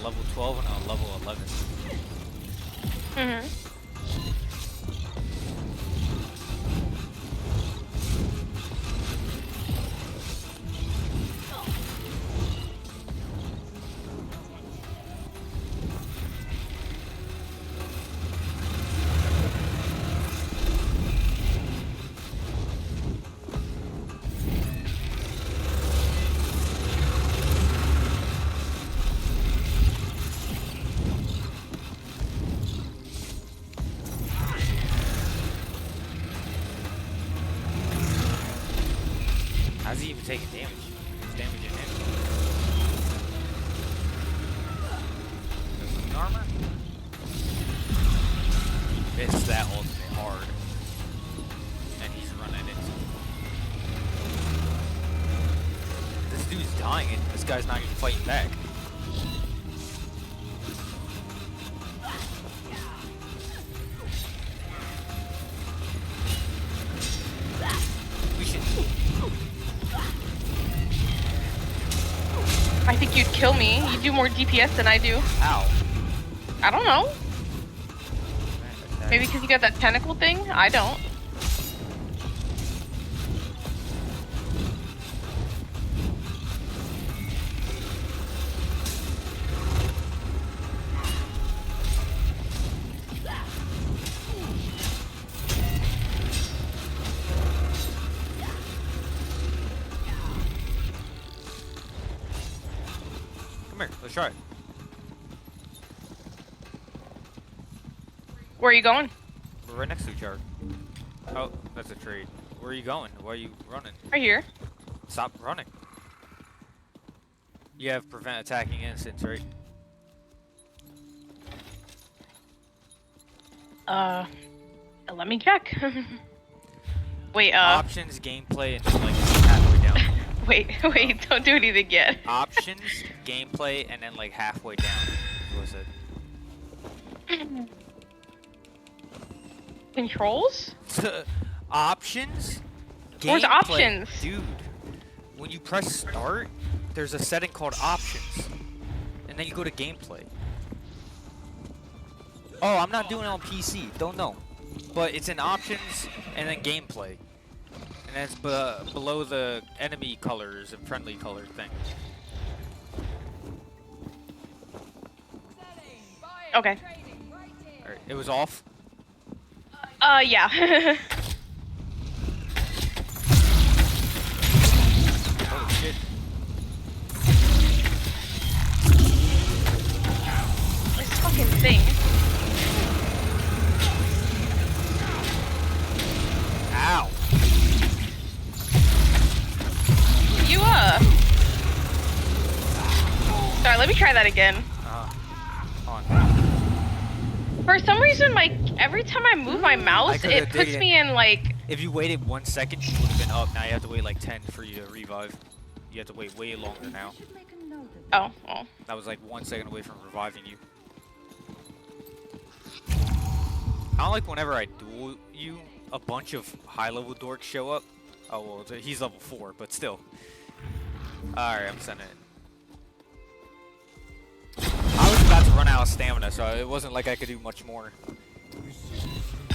level 12 and a level 11. Mm-hmm. How's he even taking damage? He's damaging him. Does moon armor? Missed that ultimate hard. And he's running it. This dude's dying and this guy's not even fighting back. We should... I think you'd kill me. You do more DPS than I do. Ow. I don't know. Maybe because you got that tentacle thing? I don't. Come here, let's try it. Where are you going? We're right next to each other. Oh, that's a trade. Where are you going? Why are you running? Right here. Stop running. You have prevent attacking instants, right? Let me check. Wait, Options, gameplay, and then like halfway down. wait, don't do anything yet. Options, gameplay, and then like halfway down. What was it? Controls? Options? Where's Gameplay. options? Dude, when you press start, there's a setting called options. And then you go to gameplay. Oh, I'm not doing it on PC. Don't know. But it's in options and then gameplay. And that's below the enemy colors and friendly color thing. Okay. Alright, it was off. Yeah. Oh shit. This fucking thing. Ow. You, Sorry, let me try that again. On. For some reason, every time I move my mouse, could've it puts dig me in, like... If you waited 1 second, you would have been up. Now you have to wait like 10 for you to revive. You have to wait way longer now. Oh, well. That was like 1 second away from reviving you. I don't like whenever I duel you, a bunch of high-level dorks show up. Oh, well, he's level 4, but still. Alright, I'm sending it. I was about to run out of stamina, so it wasn't like I could do much more.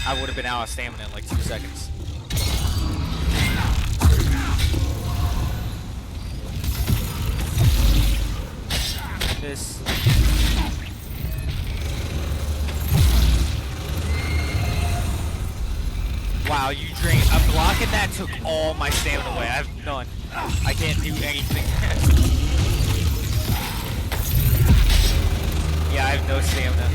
I would have been out of stamina in like 2 seconds. This. Wow, you drained. Blocking that took all my stamina away. I have none. I can't do anything. Yeah, I have no stamina.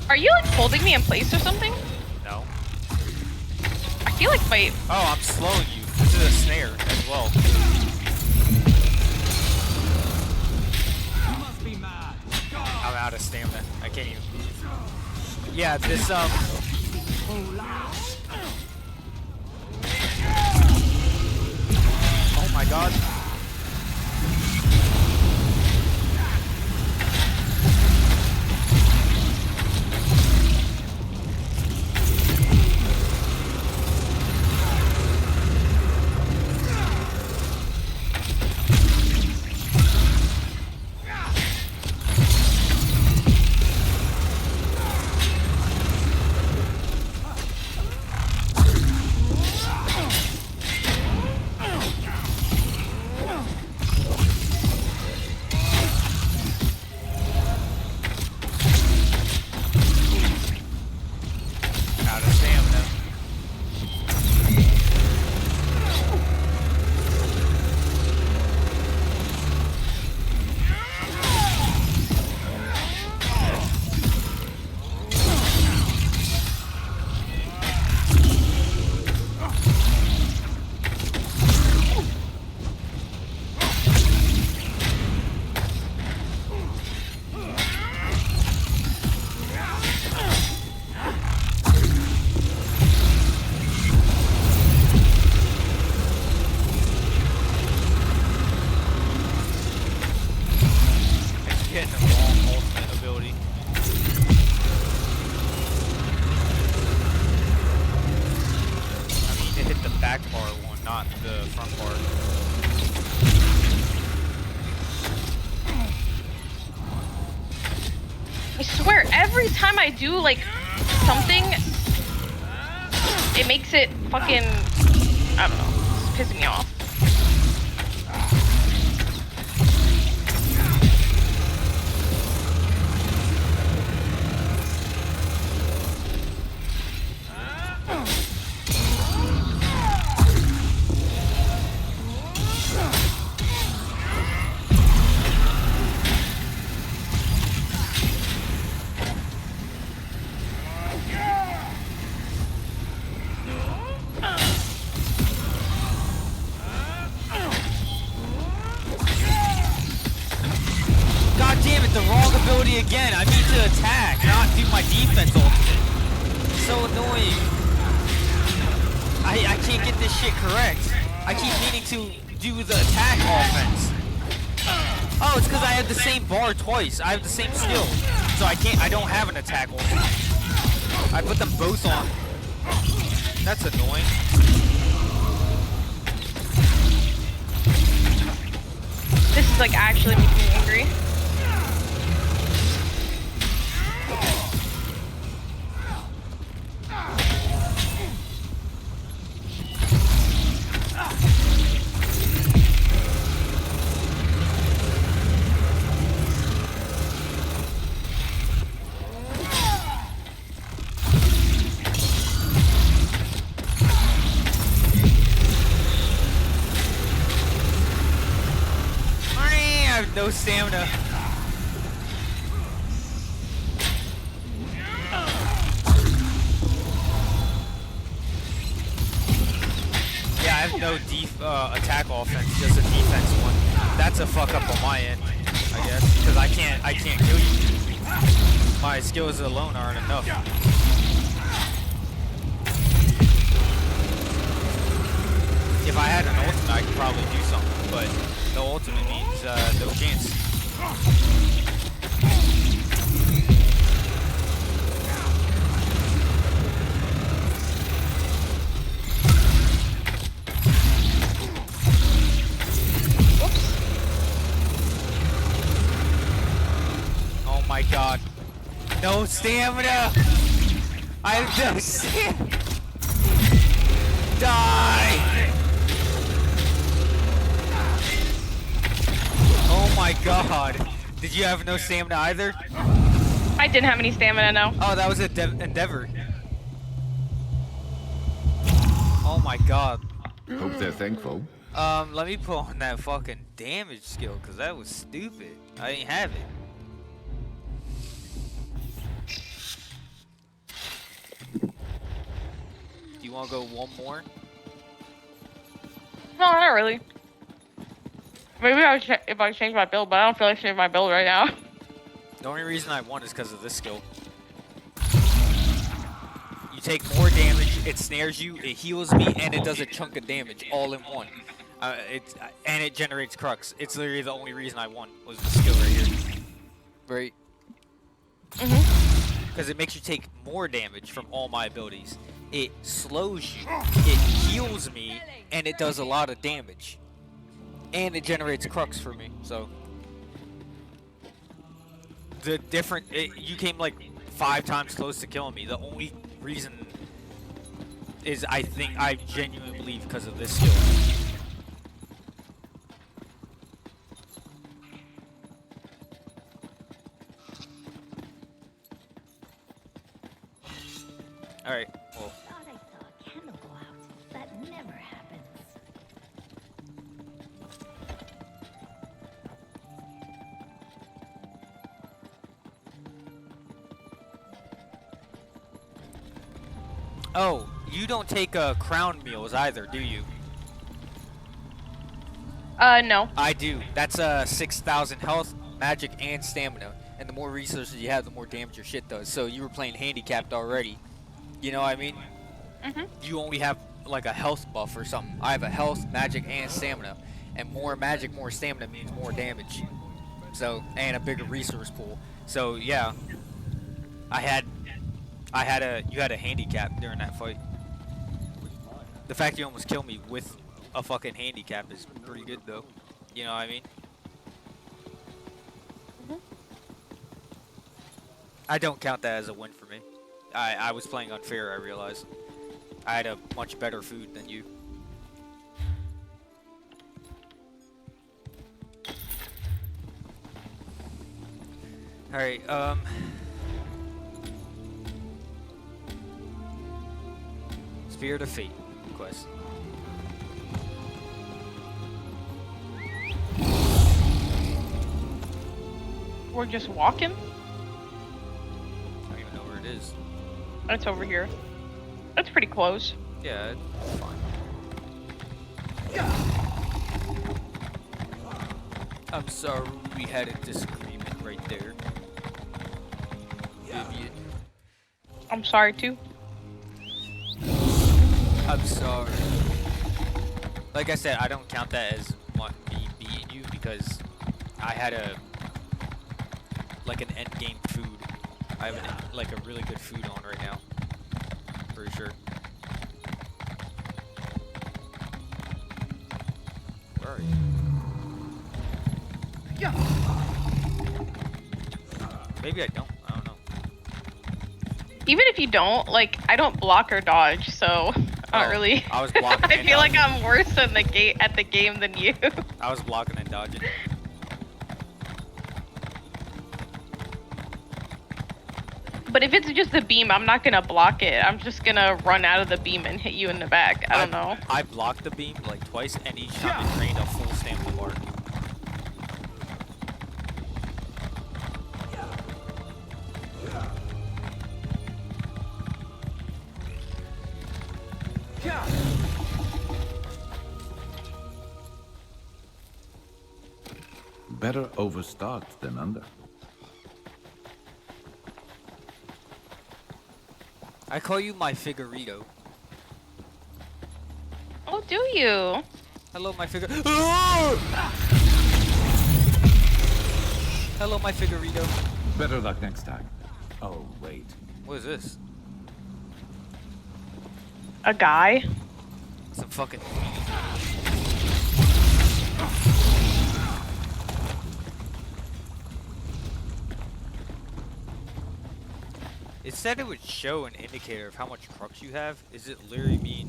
Are you like holding me in place or something? No. like my... Oh, I'm slowing you. This is a snare as well. You must be mad. I'm out of stamina. I can't even. Yeah, this Oh my god. Out of stamina. Getting the wrong ultimate ability. I mean to hit the back part one, not the front part. I swear, every time I do, like, something, it makes it fucking... I don't know. It's pissing me off. God damn it, the wrong ability again. I need to attack, not do my defense ultimate. So annoying. I can't get this shit correct. I keep meaning to do the attack offense. Oh, it's because I have the same bar twice. I have the same skill. So I don't have an attack ultimate. I put them both on. That's annoying. This is, like, actually making me angry. I have no stamina. Yeah, I have no attack offense, just a defense one. That's a fuck up on my end, I guess, because I can't kill you. My skills alone aren't enough. If I had an ultimate, I could probably do something, but no ultimate means no chance. Oh my god. No stamina! I have no stamina! Die! Oh my god. Did you have no stamina either? I didn't have any stamina, no. Oh, that was a endeavor. Oh my god. Hope they're thankful. Let me put on that fucking damage skill, cause that was stupid. I didn't have it. Do you want to go one more? No, not really. Maybe if I change my build, but I don't feel like changing my build right now. The only reason I won is because of this skill. You take more damage, it snares you, it heals me, and it does a chunk of damage all in one. And it generates crux. It's literally the only reason I won was the skill right here. Right? Because it makes you take more damage from all my abilities. It slows you, it heals me, and it does a lot of damage. And it generates crux for me, so. The different, you came like 5 times close to killing me. The only reason is I genuinely believe because of this skill. Alright, well. Thought I saw a candle go out. That never happens. Oh, you don't take crown meals either, do you? No. I do. That's 6,000 health, magic, and stamina. And the more resources you have, the more damage your shit does. So you were playing handicapped already. You know what I mean? You only have like a health buff or something. I have a health, magic, and stamina. And more magic, more stamina means more damage. So, and a bigger resource pool. So yeah, you had a handicap during that fight. The fact you almost killed me with a fucking handicap is pretty good though. You know what I mean? I don't count that as a win for me. I was playing unfair, I realized. I had a much better food than you. Alright, Spirit of Fate quest. We're just walking? I don't even know where it is. It's over here. That's pretty close. Yeah, it's fine. I'm sorry we had a disagreement right there. Vivian. I'm sorry too. I'm sorry. Like I said, I don't count that as me beating you because I had an end game food. I have a really good food on right now. For sure. Where are you? Yeah. Maybe I don't. I don't know. Even if you don't, like, I don't block or dodge, so not really. I was blocking. I feel like I'm worse at the game than you. I was blocking and dodging. But if it's just a beam, I'm not gonna block it. I'm just gonna run out of the beam and hit you in the back. I don't know. I blocked the beam like twice, and each time it drained a full stamina bar. Better overstocked than under. I call you my Figurito. Oh, do you? Hello, my figure. Hello, my Figurito. Better luck next time. Oh, wait. What is this? A guy? Some fucking. It said it would show an indicator of how much crux you have. Is it literally mean?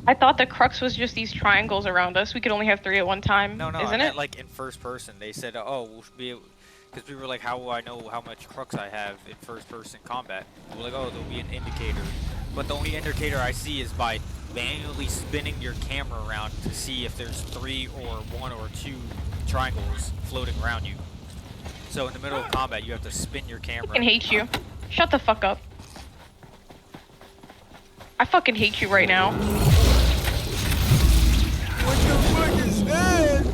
I thought the crux was just these triangles around us. We could only have 3 at one time. No, isn't I meant it? like in first person. They said, oh, we'll be able, because we were like, how will I know how much crux I have in first person combat? We're like, oh, there'll be an indicator. But the only indicator I see is by manually spinning your camera around to see if there's 3 or 1 or 2 triangles floating around you. So in the middle of combat, you have to spin your camera. I can hate you. Shut the fuck up. I fucking hate you right now. What the fuck is that?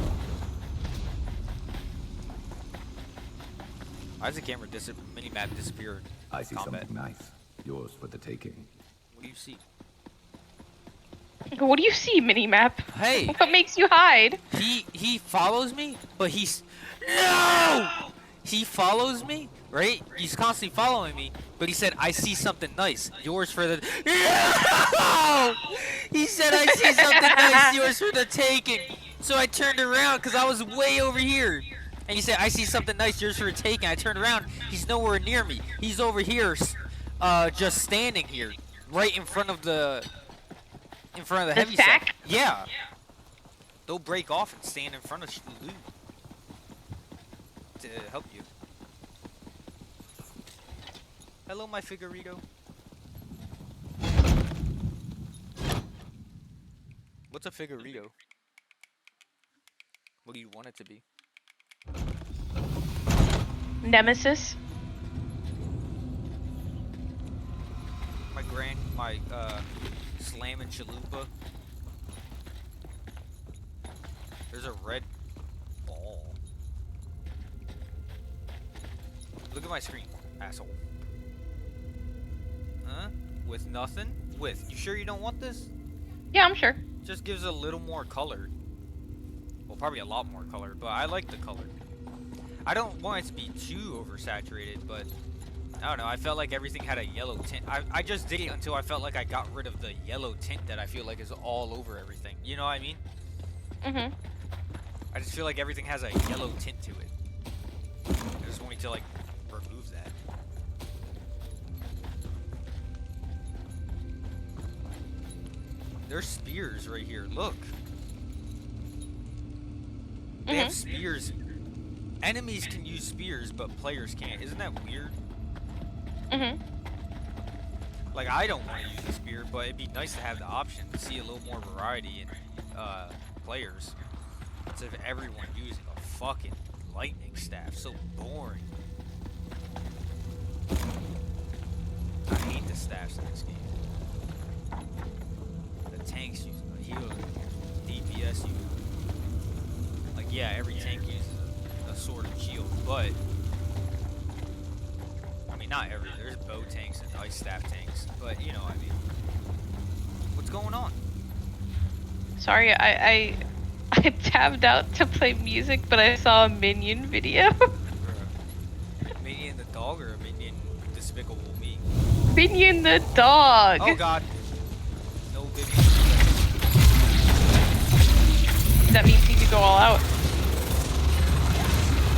Why does the camera mini-map disappear? I see Combat. something nice. Yours for the taking. What do you see? What do you see, minimap? Hey! What makes you hide? He follows me, but he's no. He follows me, right? He's constantly following me, but he said, "I see something nice. Yours for the." No! He said, "I see something nice. Yours for the taking." So I turned around because I was way over here, and he said, "I see something nice. Yours for the taking." I turned around. He's nowhere near me. He's over here, just standing here, right in front of the. In front of the heavy stack? set. Yeah. They'll break off and stand in front of loot to help you. Hello, my Figurito. What's a Figurito? What do you want it to be? Nemesis. My Slam and Chalupa. There's a red ball. Look at my screen, asshole. Huh? With nothing? With. You sure you don't want this? Yeah, I'm sure. Just gives a little more color. Well, probably a lot more color, but I like the color. I don't want it to be too oversaturated, but I don't know. I felt like everything had a yellow tint. I just did it until I felt like I got rid of the yellow tint that I feel like is all over everything. You know what I mean? Mhm. I just feel like everything has a yellow tint to it. I just want me to like remove that. There's spears right here. Look. They have spears. Enemies can use spears, but players can't. Isn't that weird? Mhm. Like, I don't want to use a spear, but it'd be nice to have the option to see a little more variety in players. Instead of everyone using a fucking lightning staff. So boring. I hate the staffs in this game. The tanks use a healer. DPS use. Like, yeah, every tank uses a sword and shield, but I mean, not every. There's bow tanks and ice staff tanks, but you know what I mean. What's going on? Sorry, I tabbed out to play music, but I saw a Minion video. Minion the dog or a Minion Despicable Me? Minion the dog. Oh god. No baby. That means you could go all out.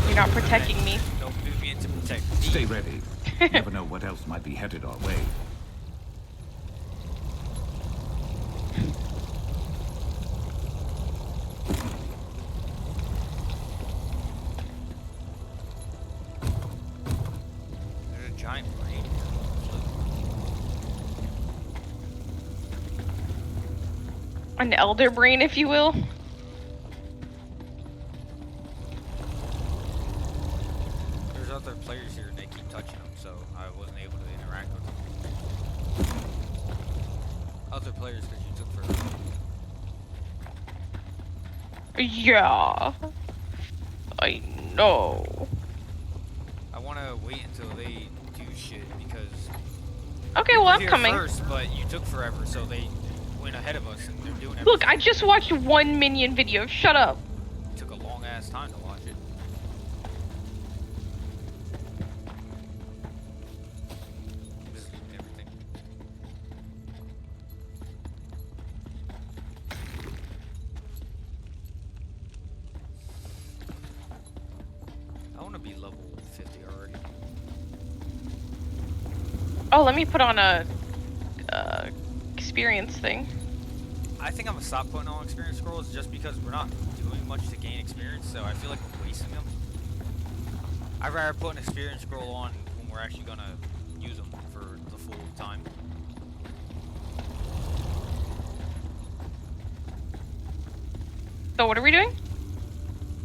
You're not protecting me. Don't move me in to protect me. Stay ready. You never know what else might be headed our way. There's a giant brain here. An elder brain, if you will. There's other players here and they keep touching them, so I wasn't able to interact with them. Other players because you took forever. Yeah. I know. I want to wait until they do shit because Okay, you well, were I'm here coming. first, but you took forever, so they went ahead of us and they're doing everything. Look, I just watched one Minion video. Shut up. It took a long ass time to watch it. Just everything. I want to be level 50 already. Oh, let me put on a experience thing. I think I'm gonna stop putting on experience scrolls just because we're not doing much to gain experience, so I feel like we're wasting them. I'd rather put an experience scroll on when we're actually gonna use them for the full time. So what are we doing?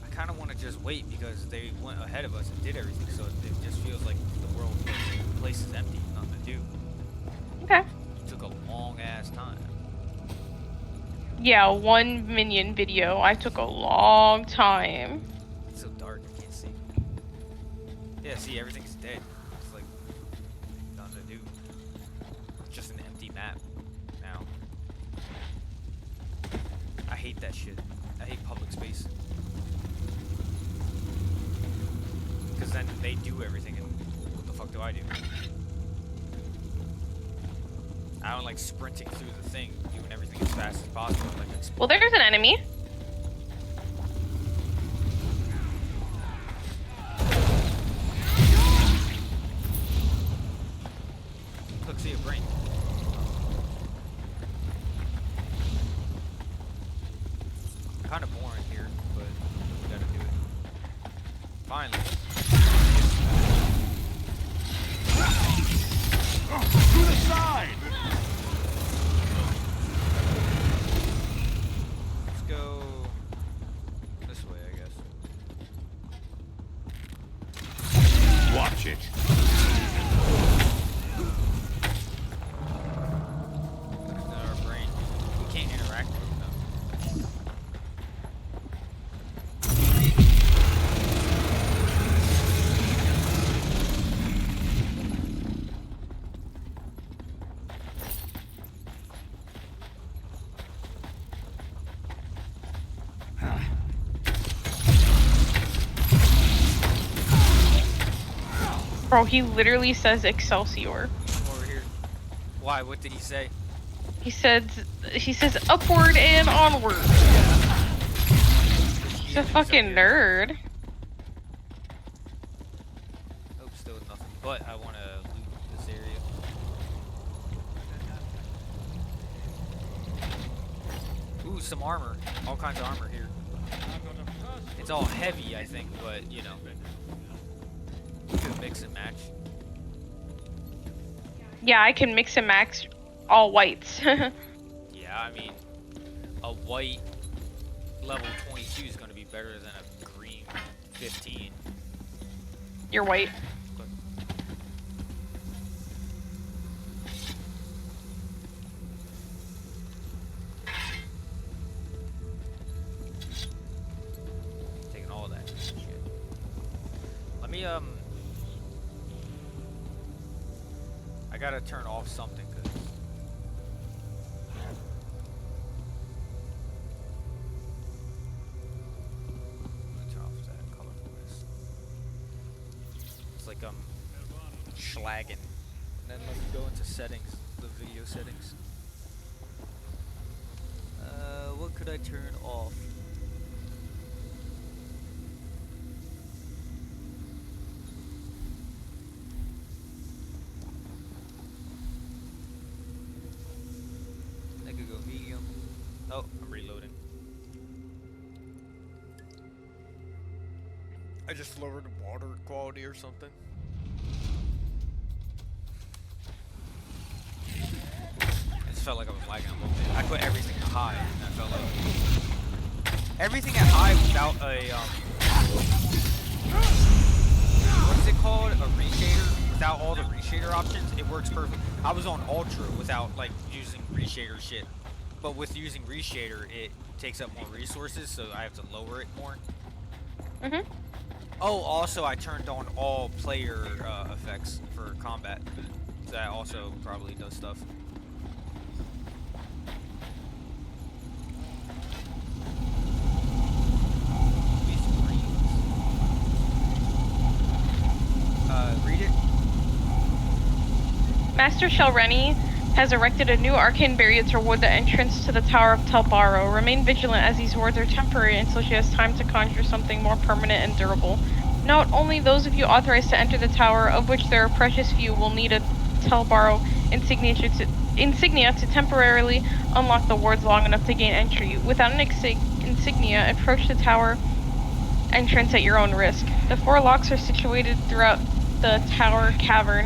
I kind of want to just wait because they went ahead of us and did everything, so it just feels like the place is empty, nothing to do. Okay. You took a long ass Yeah, 1 minion video. I took a long time. It's so dark, I can't see. Yeah, see, everything's dead. It's like nothing to do. It's just an empty map now. I hate that shit. I hate public space. Because then they do everything, and what the fuck do I do? I don't like sprinting through the thing, doing everything as fast as possible. Like Well, there's an enemy. look, see a brain. Kind of boring here, but we gotta do it. Finally. To the side! Let's go this way, I guess. Watch it. Our brain. We can't interact with them. Bro, he literally says Excelsior. Over here. Why? What did he say? He says upward and onward. He's a fucking nerd. Nope, still nothing. But I want to loot this area. Ooh, some armor. All kinds of armor here. It's all heavy, I think, but you know. You could mix and match. Yeah, I can mix and match all whites. Yeah, I mean, a white level 22 is going to be better than a green 15. You're white. Taking all that shit. Let me, I gotta turn off something, cause turn off that colorfulness. It's like schlagging. And then let me go into settings, the video settings. What could I turn off? I could go medium. Oh, I'm reloading. I just lowered the water quality or something. I just felt like I was lagging a little bit. I put everything to high, and I felt like everything at high without a what is it called? A reshader. Without all the reshader options, it works perfect. I was on ultra without like using reshader shit, but with using reshader, it takes up more resources, so I have to lower it more. Mhm. Oh, also I turned on all player effects for combat. So that also probably does stuff. Read it. Master Shelreni has erected a new arcane barrier to ward the entrance to the Tower of Telbaro. Remain vigilant as these wards are temporary until she has time to conjure something more permanent and durable. Note, only those of you authorized to enter the tower, of which there are precious few, will need a Telbaro insignia to temporarily unlock the wards long enough to gain entry. Without an insignia, approach the tower entrance at your own risk. The 4 locks are situated throughout the tower cavern.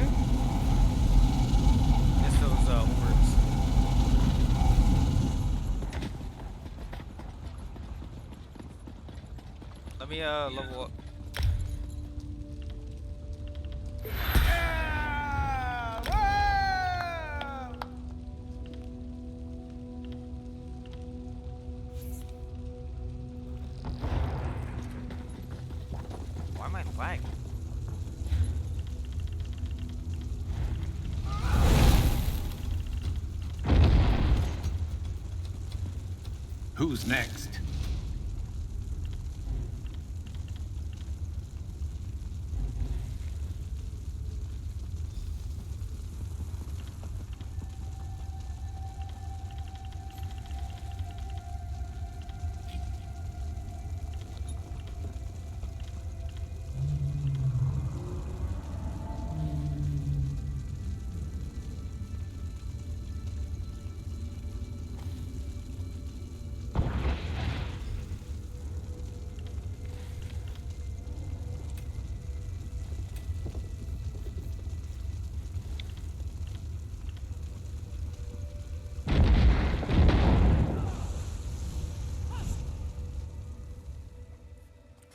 It's those words. Let me level up. Who's next?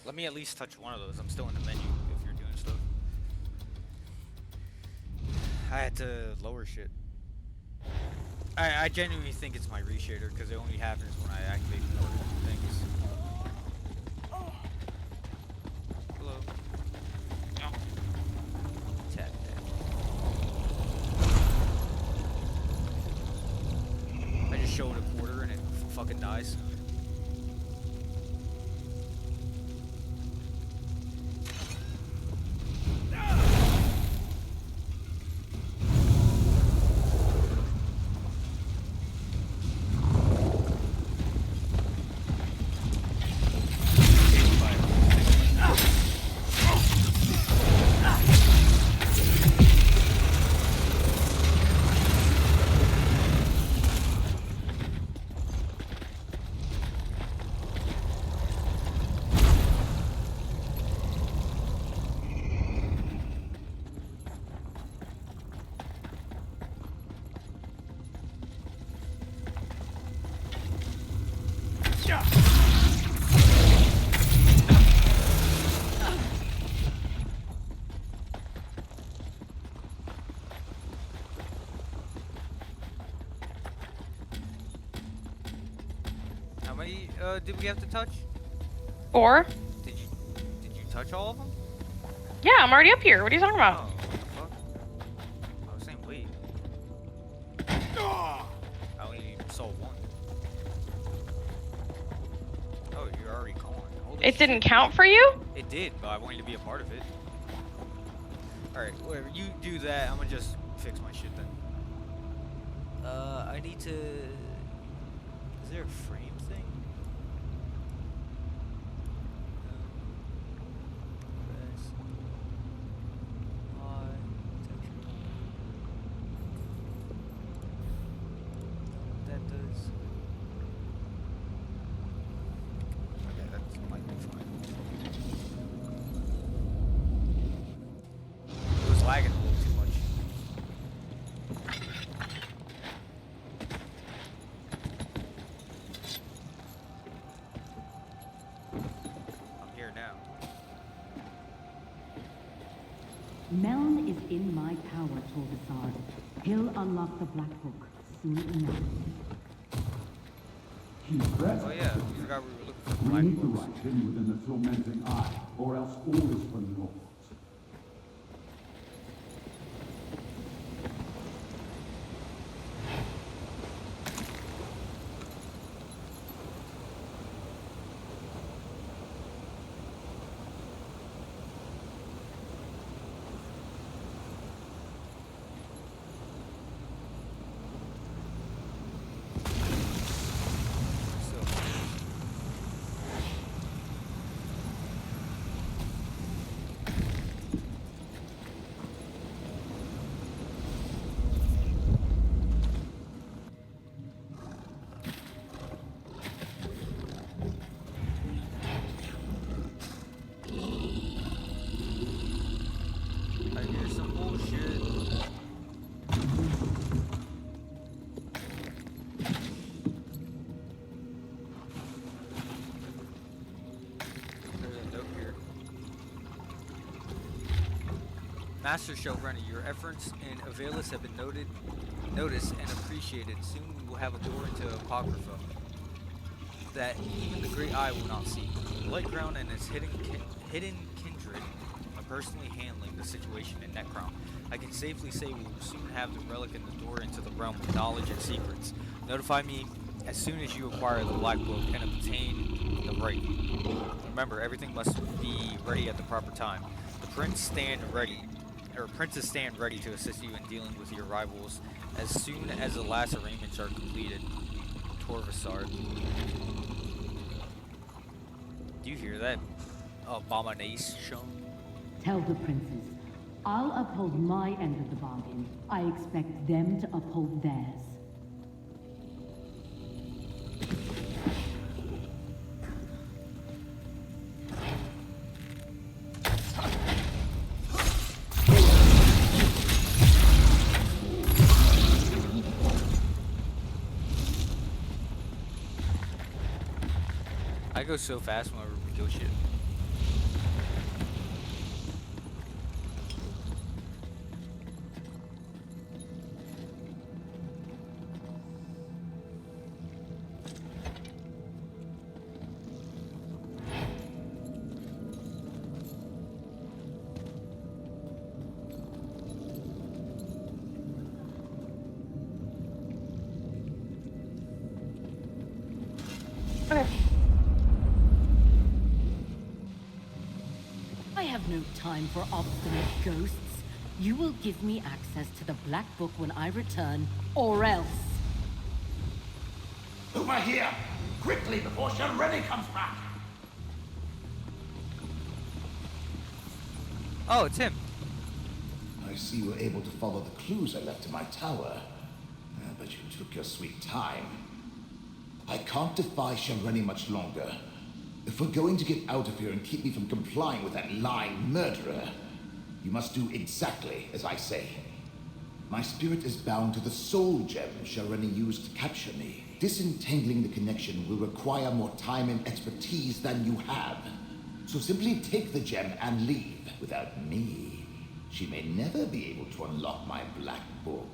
Let me at least touch one of those. I'm still in the menu if you're doing stuff. I had to lower shit. I genuinely think it's my reshader because it only happens when I activate more things. Hello. Oh. Tap that. I just showed a quarter and it fucking dies. How many did we have to touch? 4. Did you touch all of them? Yeah, I'm already up here. What are you talking Oh, about? what the fuck? I was saying wait. I only saw one. Oh, you're already gone. Holy It didn't shit. count for you? It did, but I wanted to be a part of it. Alright, whatever. You do that. I'm gonna just fix my shit then. I need to... Is there a frame thing? That does... Okay, that might be fine. It was lagging a little too much. I'm here now. Meln is in my power, Torbasard. He'll unlock the Black Book soon enough. He's present. Oh yeah, I forgot we were looking for We black need to books. write him within the tormenting eye, or else all is for naught. I hear some bullshit. There's a note here. Master Showrunner, your efforts and availus have been noticed and appreciated. Soon we will have a door into Apocrypha that even the great eye will not see. Bloodground and its hidden kindred are personally handling the situation in Necrom. I can safely say we will soon have the relic in the door into the realm of knowledge and secrets. Notify me as soon as you acquire the Black Book and obtain the right. Remember, everything must be ready at the proper time. The princes stand ready to assist you in dealing with your rivals as soon as the last arrangements are completed. Torvasard. Do you hear that? Abomination? Tell the princes, I'll uphold my end of the bargain. I expect them to uphold theirs. I go so fast whenever we kill shit. Okay. I have no time for obstinate ghosts. You will give me access to the Black Book when I return, or else. Over here! Quickly before Shalreni comes back! Oh, it's him. I see you were able to follow the clues I left in my tower. But you took your sweet time. I can't defy Shalreni much longer. If we're going to get out of here and keep me from complying with that lying murderer, you must do exactly as I say. My spirit is bound to the soul gem Shalreni used to capture me. Disentangling the connection will require more time and expertise than you have. So simply take the gem and leave. Without me, she may never be able to unlock my Black Book.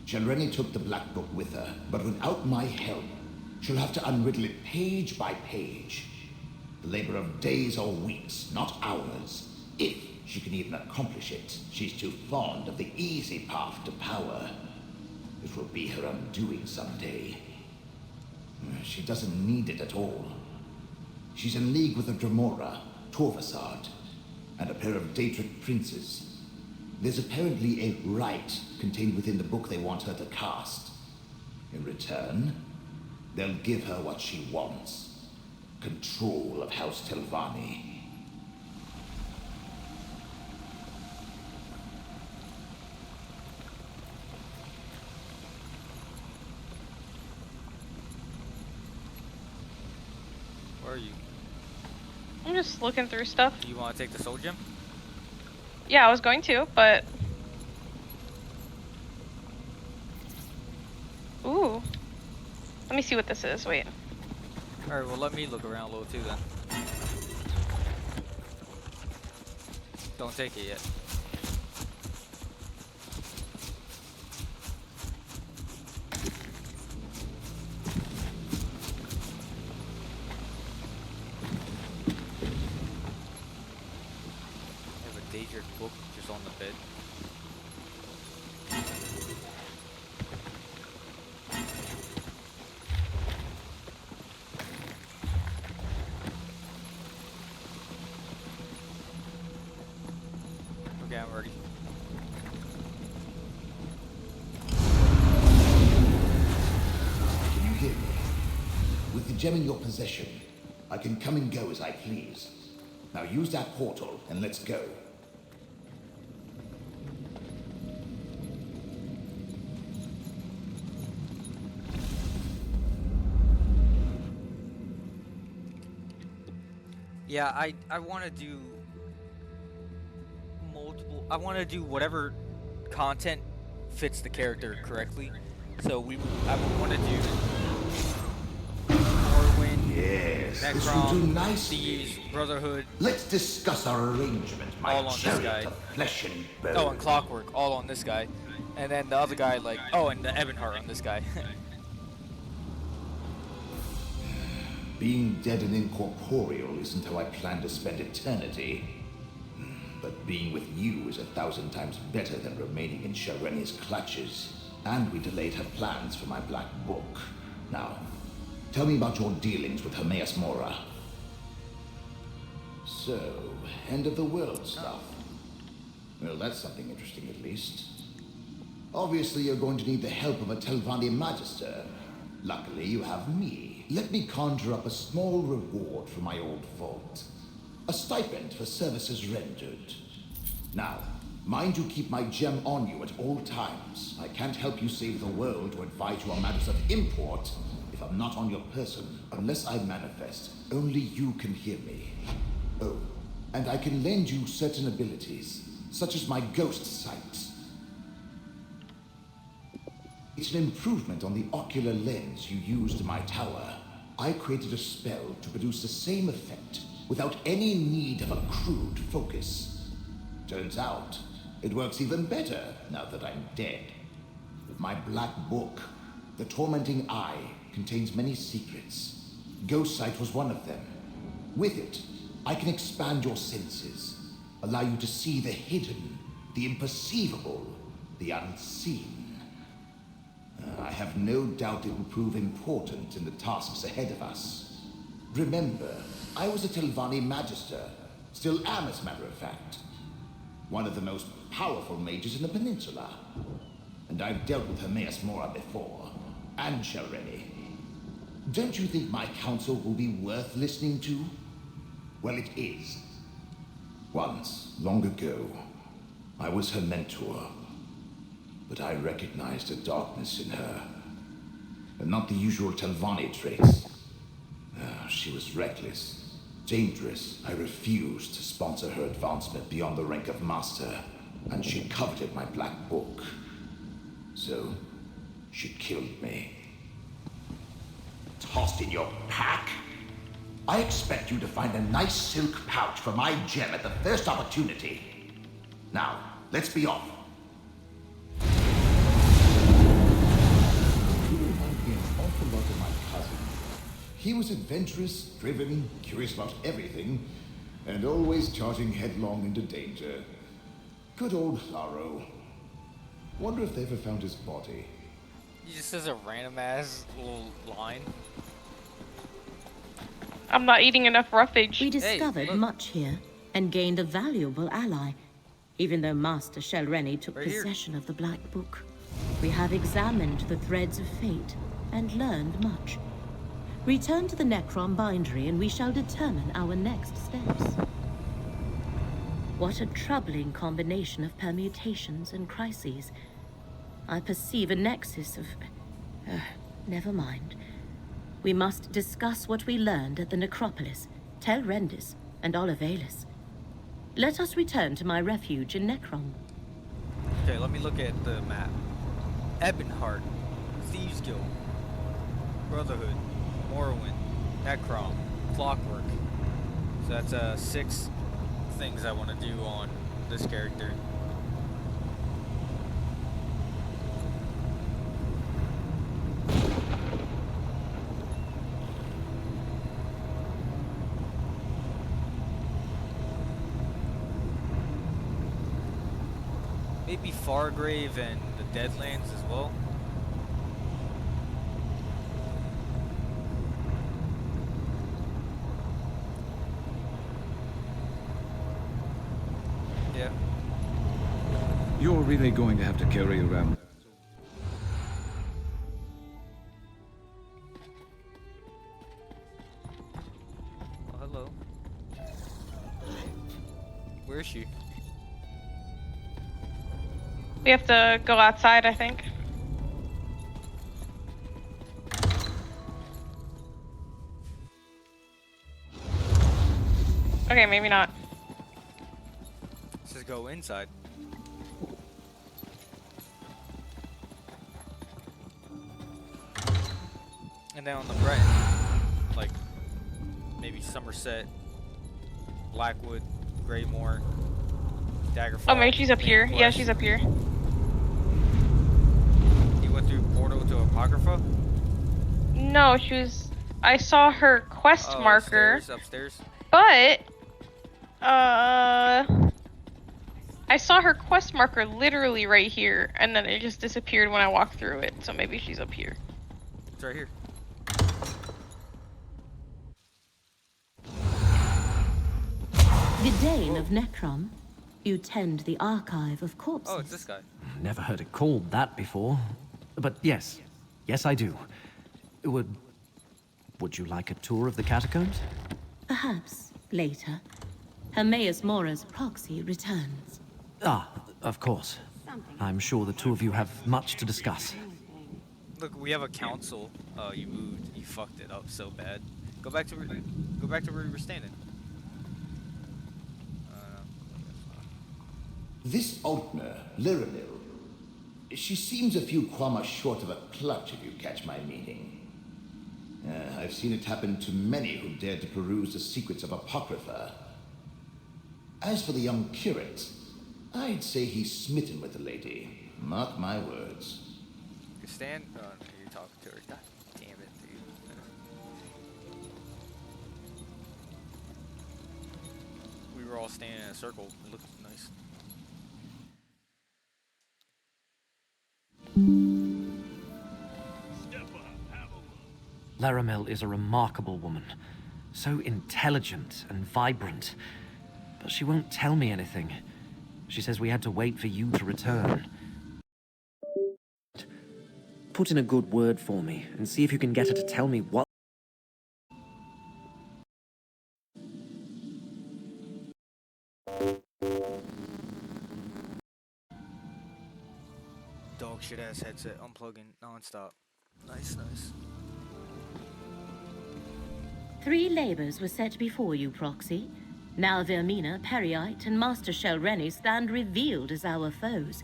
Shalreni took the Black Book with her, but without my help, she'll have to unriddle it page by page. The labor of days or weeks, not hours. If she can even accomplish it, she's too fond of the easy path to power. It will be her undoing someday. She doesn't need it at all. She's in league with a Dremora, Torvasard, and a pair of Daedric princes. There's apparently a rite contained within the book they want her to cast. In return, they'll give her what she wants. Control of House Telvanni. Where are you? I'm just looking through stuff. Do you want to take the soul gem? Yeah, I was going to, but... Ooh. Let me see what this is. Wait. Alright, well let me look around a little too then. Don't take it yet. I have a Daedric book just on the bed. Okay, I'm ready. Can you hear me? With the gem in your possession, I can come and go as I please. Now use that portal and let's go. Yeah, I want to do I want to do whatever content fits the character correctly. So I would want to do Morrowind, Yes, this will Necrom, do nicely. Thieves, Brotherhood, Let's discuss our arrangement, my All on this chariot guy. of flesh and bone. oh, and Clockwork, all on this guy. And then the other guy, like, oh, and the Ebonheart on this guy. Being dead and incorporeal isn't how I plan to spend eternity. But being with you is 1,000 times better than remaining in Shalreni's clutches. and we delayed her plans for my black book. Now, tell me about your dealings with Hermaeus Mora. So, end of the world stuff. Well, that's something interesting at least. Obviously, you're going to need the help of a Telvanni Magister. Luckily, you have me. Let me conjure up a small reward for my old vault. A stipend for services rendered. Now, mind you keep my gem on you at all times. I can't help you save the world or advise you on matters of import if I'm not on your person. Unless I manifest, only you can hear me. Oh, and I can lend you certain abilities, such as my ghost sight. It's an improvement on the ocular lens you used in my tower. I created a spell to produce the same effect without any need of a crude focus. Turns out, it works even better now that I'm dead. My black book, The Tormenting Eye, contains many secrets. Ghost sight was one of them. With it, I can expand your senses, allow you to see the hidden, the imperceivable, the unseen. I have no doubt it will prove important in the tasks ahead of us. Remember, I was a Telvanni Magister, still am as a matter of fact. One of the most powerful mages in the peninsula. And I've dealt with Hermaeus Mora before, and Shelreni. Don't you think my counsel will be worth listening to? Well, it is. Once, long ago, I was her mentor. But I recognized a darkness in her. And not the usual Telvanni traits. She was reckless, dangerous. I refused to sponsor her advancement beyond the rank of master. And she coveted my black book. So, she killed me. Tossed in your pack? I expect you to find a nice silk pouch for my gem at the first opportunity. Now, let's be off. He was adventurous, driven, curious about everything, and always charging headlong into danger. Good old Laro. Wonder if they ever found his body. He just says a random ass little line. I'm not eating enough roughage. We discovered look. much here and gained a valuable ally, even though Master Shelreni took Right here. possession of the Black Book. We have examined the threads of fate and learned much. Return to the Necron Bindery and we shall determine our next steps. What a troubling combination of permutations and crises. I perceive a nexus of... never mind. We must discuss what we learned at the Necropolis, Tel Rendis, and Olivalis. Let us return to my refuge in Necron. Okay, let me look at the map. Ebonheart, Thieves Guild, Brotherhood, Morrowind, Necrom, Clockwork. So that's 6 things I want to do on this character. Maybe Fargrave and the Deadlands as well. Yeah. You're really going to have to carry around... Oh, hello. Where is she? We have to go outside, I think. Okay, maybe not. It says go inside. And then on the right, like maybe Somerset, Blackwood, Greymore, Daggerfall. Oh, maybe she's up here. Yeah, Quest. she's up here. You went through Portal to Apocrypha? No, she was... I saw her quest Oh, marker, upstairs. but... I saw her quest marker literally right here, and then it just disappeared when I walked through it, so maybe she's up here. It's right here. Vidane of Necrom, you tend the archive of corpses. Oh, it's this guy. Never heard it called that before. But yes. Yes, I do. Would you like a tour of the catacombs? Perhaps later. Hermaeus Mora's proxy returns. Ah, of course. I'm sure the two of you have much to discuss. Look, we have a council. Oh, you moved. You fucked it up so bad. Go back to where you were standing. This Altner, Liramil, she seems a few quammas short of a clutch, if you catch my meaning. I've seen it happen to many who dared to peruse the secrets of Apocrypha. As for the young curate, I'd say he's smitten with the lady. Mark my words. You stand. Oh, no, you're talking to her. God damn it, dude. We were all standing in a circle. It looked nice. Laramel is a remarkable woman. So intelligent and vibrant. But she won't tell me anything. She says we had to wait for you to return. Put in a good word for me, and see if you can get her to tell me what... Dog shit ass headset unplugging non-stop. Nice. 3 labors were set before you, Proxy. Now Vermina, Periite, and Master Shelreni stand revealed as our foes.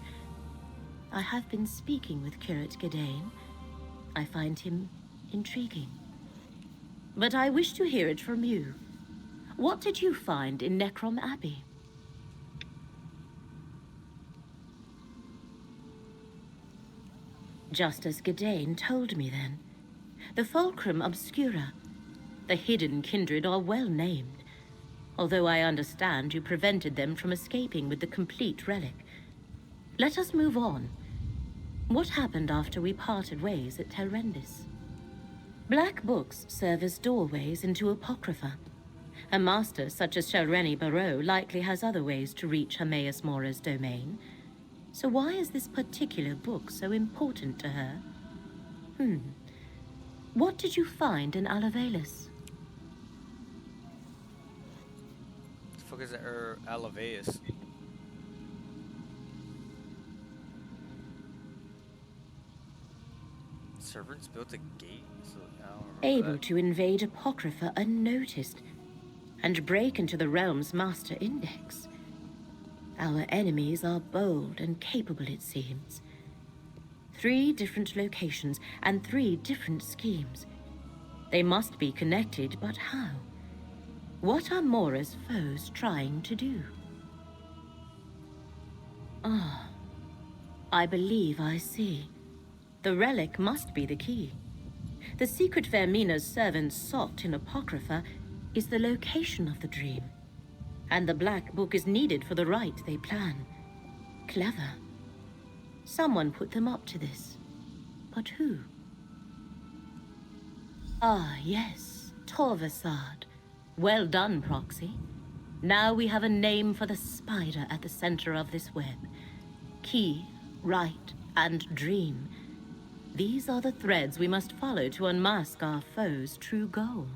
I have been speaking with Curate Gedane. I find him intriguing. But I wish to hear it from you. What did you find in Necrom Abbey? Just as Gedane told me then. The Fulcrum Obscura. The hidden kindred are well named. Although I understand you prevented them from escaping with the complete relic. Let us move on. What happened after we parted ways at Telrendis? Black books serve as doorways into Apocrypha. A master such as Shelreni Barrow likely has other ways to reach Hermaeus Mora's domain. So why is this particular book so important to her? What did you find in Alavelis? What the fuck is that? Alaveus. Servants built a gate? So, I don't remember Able that. to invade Apocrypha unnoticed and break into the realm's master index. Our enemies are bold and capable, it seems. 3 different locations and 3 different schemes. They must be connected, but how? What are Mora's foes trying to do? Ah, I believe I see. The relic must be the key. The secret Vermina's servants sought in Apocrypha is the location of the dream. And the Black Book is needed for the rite they plan. Clever. Someone put them up to this. But who? Ah, yes. Torvasad. Well done, Proxy. Now we have a name for the spider at the center of this web. Key, rite, and dream. These are the threads we must follow to unmask our foe's true goal.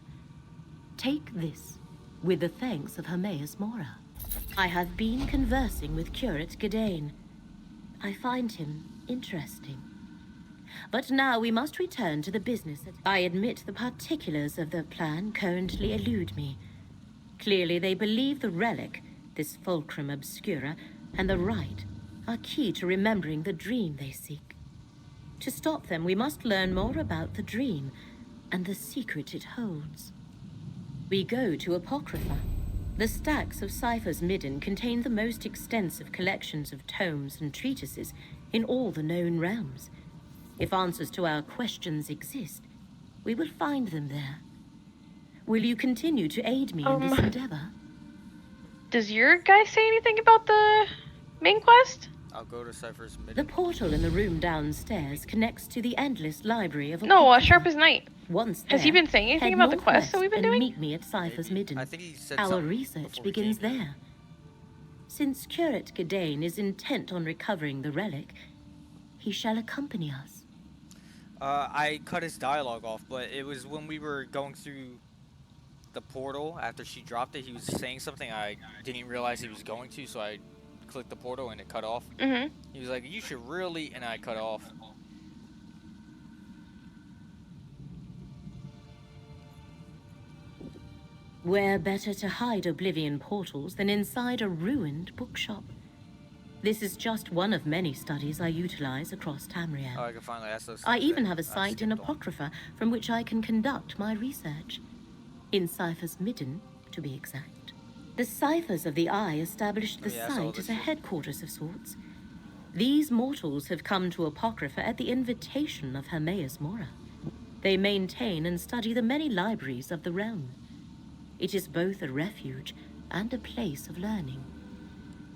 Take this, with the thanks of Hermaeus Mora. I have been conversing with Curate Gedane. I find him interesting. But now we must return to the business. I admit the particulars of the plan currently elude me. Clearly they believe the relic, this Fulcrum Obscura, and the rite are key to remembering the dream they seek. To stop them, we must learn more about the dream and the secret it holds. We go to Apocrypha. The stacks of ciphers midden contain the most extensive collections of tomes and treatises in all the known realms. If answers to our questions exist, we will find them there. Will you continue to aid me in this endeavor? Does your guy say anything about the main quest? I'll go to Cypher's The midden. portal in the room downstairs connects to the endless library of No, Apocrypha. Sharp as Night. Once Has he there, been saying anything head about the quest that northwest we've been and doing? meet me at Cypher's Maybe. Midden. I think he said Our something research before we begins came here. there. Since Curate Gedane is intent on recovering the relic, he shall accompany us. I cut his dialogue off, but it was when we were going through the portal after she dropped it. He was saying something I didn't realize he was going to, so I clicked the portal and it cut off. Mm-hmm. He was like, "You should really," and I cut off. Where better to hide Oblivion portals than inside a ruined bookshop? This is just one of many studies I utilize across Tamriel. Oh, I can finally ask those. I things even that have a I site in skipped on. Apocrypha from which I can conduct my research. In Cypher's Midden, to be exact. The Ciphers of the Eye established the Yeah, I saw site this as a shit. headquarters of sorts. These mortals have come to Apocrypha at the invitation of Hermaeus Mora. They maintain and study the many libraries of the realm. It is both a refuge and a place of learning.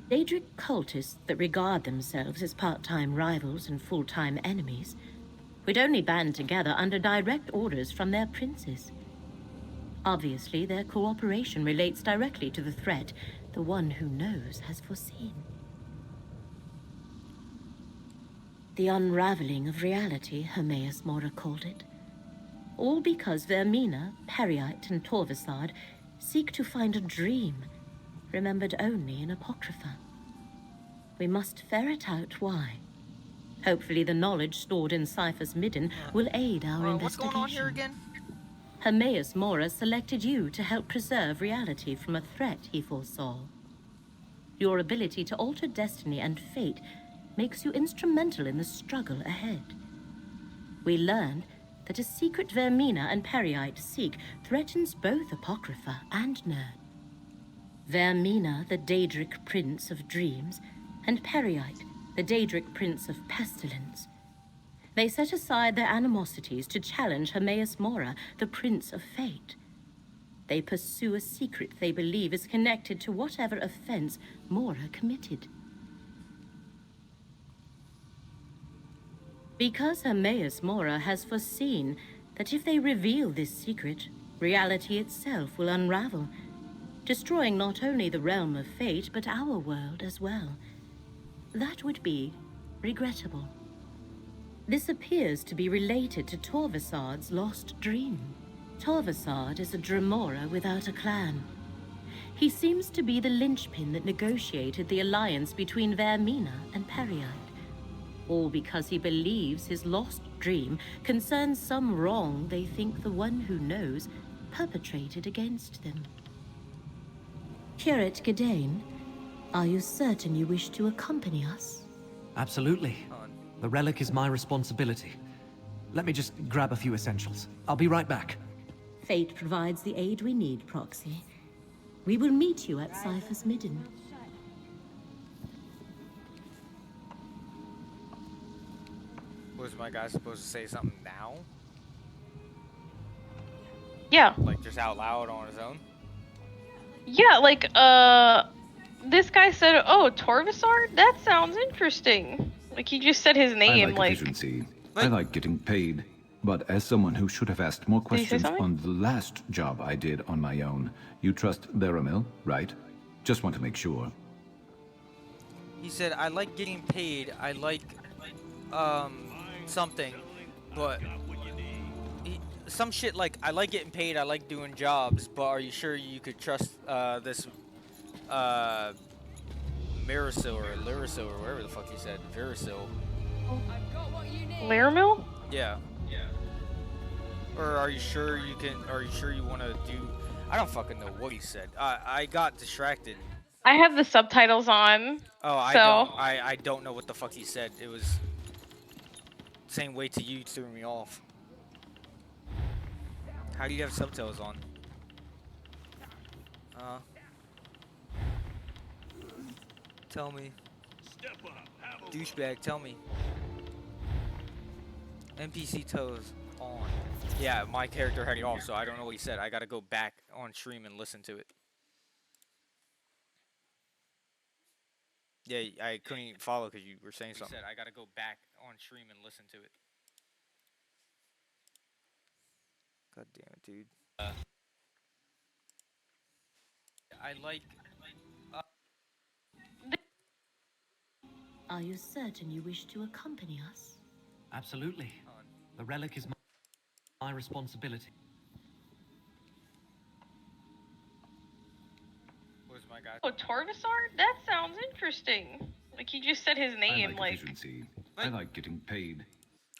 Daedric cultists that regard themselves as part-time rivals and full-time enemies would only band together under direct orders from their princes. Obviously, their cooperation relates directly to the threat the one who knows has foreseen. The unraveling of reality, Hermaeus Mora called it. All because Vermina, Periite, and Torvasad seek to find a dream, remembered only in Apocrypha. We must ferret out why. Hopefully the knowledge stored in Cypher's Midden will aid our What's investigation. going on here again? Hermaeus Mora selected you to help preserve reality from a threat he foresaw. Your ability to alter destiny and fate makes you instrumental in the struggle ahead. We learned that a secret Vermina and Periite seek threatens both Apocrypha and Nerd. Vermina, the Daedric Prince of Dreams, and Periite, the Daedric Prince of Pestilence. They set aside their animosities to challenge Hermaeus Mora, the Prince of Fate. They pursue a secret they believe is connected to whatever offense Mora committed. Because Hermaeus Mora has foreseen that if they reveal this secret, reality itself will unravel, destroying not only the realm of fate, but our world as well. That would be regrettable. This appears to be related to Torvasad's lost dream. Torvasad is a Dremora without a clan. He seems to be the linchpin that negotiated the alliance between Vermina and Periite. All because he believes his lost dream concerns some wrong they think the one who knows perpetrated against them. Curate Gedane, are you certain you wish to accompany us? Absolutely. The relic is my responsibility. Let me just grab a few essentials. I'll be right back. Fate provides the aid we need, Proxy. We will meet you at Cypher's Midden. Was my guy supposed to say something now? Yeah. Like just out loud on his own? Yeah, like, this guy said, "Oh, Torvasard? That sounds interesting." Like, he just said his I name, like efficiency. I like getting paid. But as someone who should have asked more Did he say questions something? on the last job I did on my own, you trust Laramil, right? Just want to make sure. He said, "I like getting paid. I like, something, but some shit like I like getting paid. I like doing jobs. But are you sure you could trust this Marisil or Lyrisil or whatever the fuck he said, Verisil? Laramil? Yeah. Or are you sure you can? Are you sure you want to do? I don't fucking know what he said. I got distracted. I have the subtitles on. Oh, I So- don't. I don't know what the fuck he said. It was same way to you threw me off. How do you have subtitles on? Tell me. Douchebag, tell me. NPC toes on. Yeah, my character had it off, so I don't know what he said. I gotta go back on stream and listen to it. Yeah, I couldn't even follow because you were saying You something. said I gotta go back on stream and listen to it. God damn it, dude. I like. Are you certain you wish to accompany us? Absolutely. The relic is my responsibility. Where's my guy? Oh, Torvisar? That sounds interesting. Like he just said his I name, like like. efficiency. I like getting paid.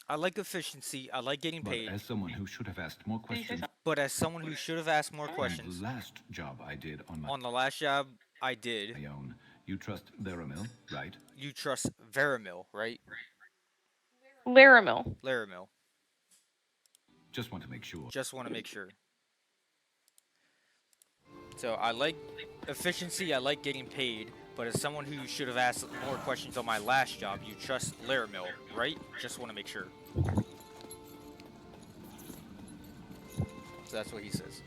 I like efficiency. I like getting But paid. as someone who should have asked more Did he say questions something? But as someone who should have asked more on questions, the last job I did on on the last job I did, my own, you trust Theramil, right? you trust Veramil, right? Laramil. Laramil. Just want to make sure. Just want to make sure. So I like efficiency. I like getting paid. But as someone who should have asked more questions on my last job, you trust Laramil, right? Just want to make sure. So that's what he says.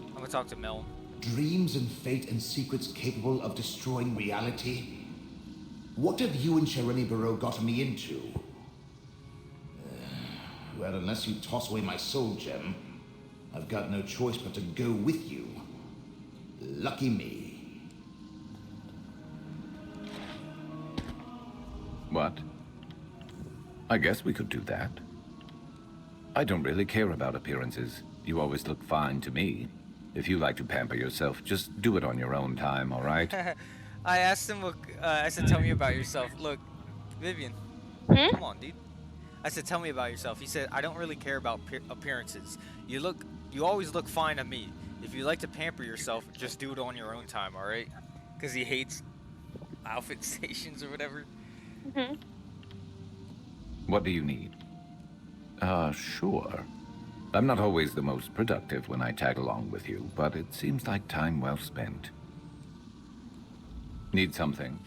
I'm gonna talk to Mel. Dreams and fate and secrets capable of destroying reality? What have you and Shareni Barrow gotten me into? Well, unless you toss away my soul gem, I've got no choice but to go with you. Lucky me. What? I guess we could do that. I don't really care about appearances. You always look fine to me. If you like to pamper yourself, just do it on your own time, all right? I asked him, I said, tell me about yourself. Look, Vivian, Hmm? come on, dude. I said, tell me about yourself. He said, I don't really care about appearances. You always look fine to me. If you like to pamper yourself, just do it on your own time, all right? Because he hates outfit stations or whatever. Mm-hmm. What do you need? Sure. I'm not always the most productive when I tag along with you, but it seems like time well spent. Need something?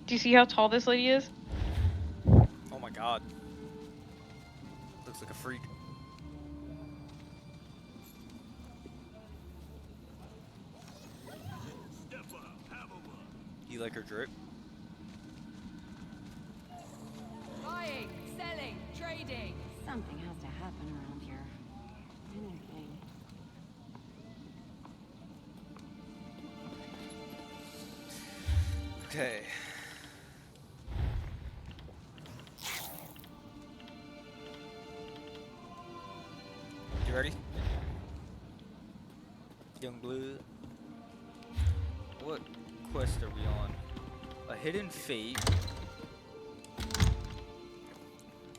Do you see how tall this lady is? Oh my god. Looks like a freak. You like her drip? Buying, selling, trading. Something has to happen around here. Anything. Okay. You ready? Young Blue. What quest are we on? A hidden fate.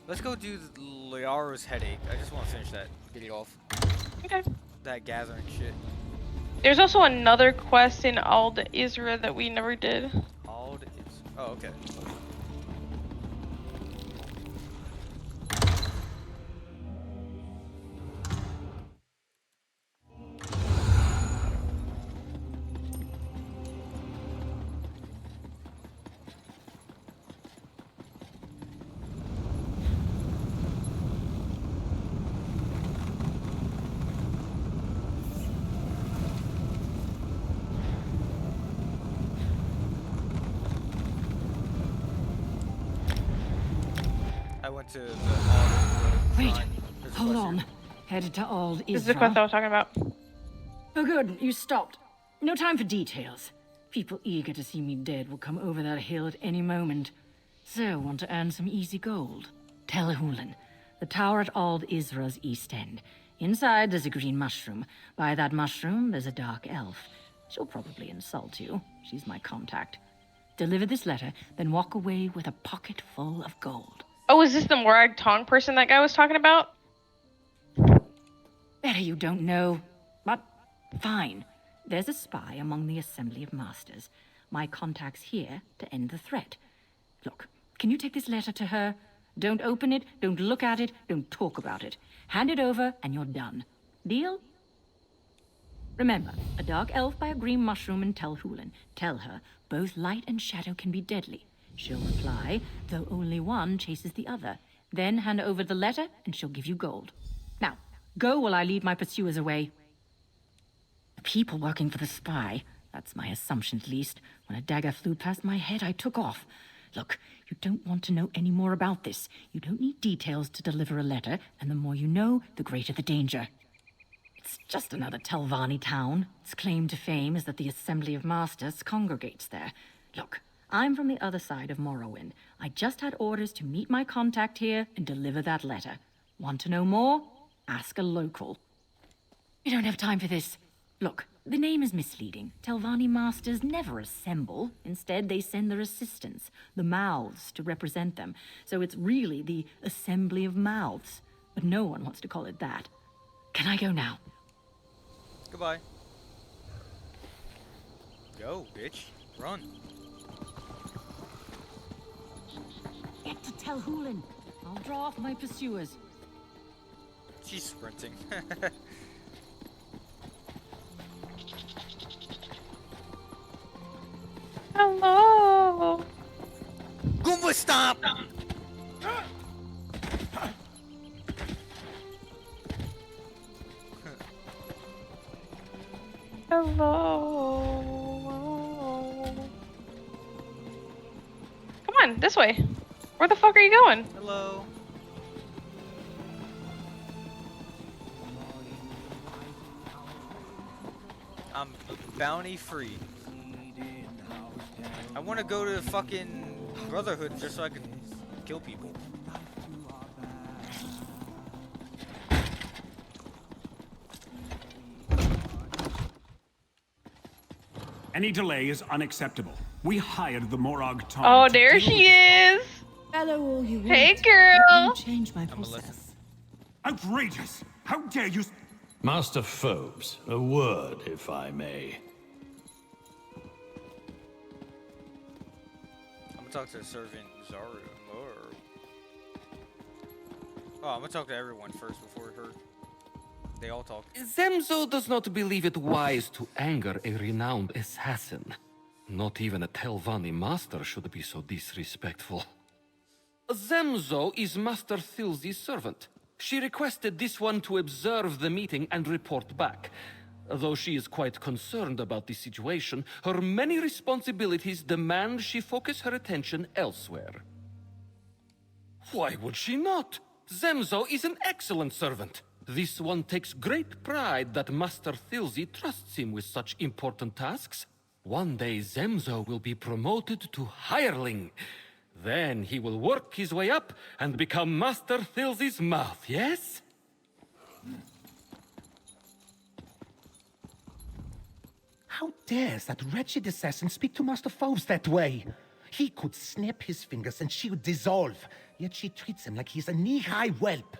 Let's go do Liara's headache. I just want to finish that. Get it off. Okay. That gathering shit. There's also another quest in Ald Isra that we never did. Ald is. Oh, okay. went to the Alden Wait, shrine. There's a hold quest on. here. Headed to Ald This is the quest I Isra. was talking about. Oh good, you stopped. No time for details. People eager to see me dead will come over that hill at any moment. So, want to earn some easy gold? Tell Hulan. The tower at Ald Isra's east end. Inside, there's a green mushroom. By that mushroom, there's a dark elf. She'll probably insult you. She's my contact. Deliver this letter, then walk away with a pocket full of gold. Oh, is this the Morag Tong person that guy was talking about? Better you don't know. But, fine. There's a spy among the Assembly of Masters. My contact's here to end the threat. Look, can you take this letter to her? Don't open it, don't look at it, don't talk about it. Hand it over, and you're done. Deal? Remember, a dark elf by a green mushroom and tell Hulan. Tell her, both light and shadow can be deadly. She'll reply, though only one chases the other. Then hand over the letter, and she'll give you gold. Now, go while I lead my pursuers away. The people working for the spy, that's my assumption at least. When a dagger flew past my head, I took off. Look, you don't want to know any more about this. You don't need details to deliver a letter, and the more you know, the greater the danger. It's just another Telvanni town. Its claim to fame is that the Assembly of Masters congregates there. Look, I'm from the other side of Morrowind. I just had orders to meet my contact here and deliver that letter. Want to know more? Ask a local. We don't have time for this. Look, the name is misleading. Telvanni Masters never assemble. Instead, they send their assistants, the mouths, to represent them. So it's really the Assembly of Mouths. But no one wants to call it that. Can I go now? Goodbye. Go, bitch. Run. Get to tell Hulan. I'll draw off my pursuers. She's sprinting. Hello. Goomba stomp! Hello. Come on, this way. Where the fuck are you going? Hello. I'm bounty free. I want to go to fucking Brotherhood just so I can kill people. Any delay is unacceptable. We hired the Morag Tong. Oh, to there deal she with this is. Fellow all you Hey, want. girl. Don't change my I'ma listen. process. Outrageous! How dare you? Master Phobes, a word, if I may. I'm gonna talk to the servant Zaru. Oh, I'm gonna talk to everyone first before her. They all talk. Zemzo does not believe it wise to anger a renowned assassin. Not even a Telvanni master should be so disrespectful. Zemzo is Master Thilzi's servant. She requested this one to observe the meeting and report back. Though she is quite concerned about the situation, her many responsibilities demand she focus her attention elsewhere. Why would she not? Zemzo is an excellent servant. This one takes great pride that Master Thilzi trusts him with such important tasks. One day Zemzo will be promoted to hireling. Then he will work his way up and become Master Thilzi's mouth, yes? How dares that wretched assassin speak to Master Phobes that way? He could snap his fingers and she would dissolve, yet she treats him like he's a knee-high whelp.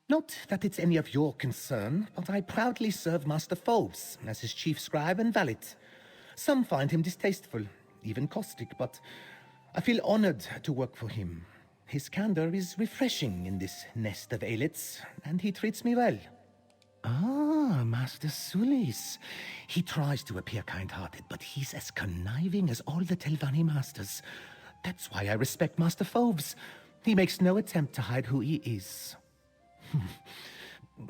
Not that it's any of your concern, but I proudly serve Master Phobes as his chief scribe and valet. Some find him distasteful, even caustic, but I feel honored to work for him. His candor is refreshing in this nest of aelits, and he treats me well. Ah, Master Sulis. He tries to appear kind-hearted, but he's as conniving as all the Telvanni masters. That's why I respect Master Phobes. He makes no attempt to hide who he is.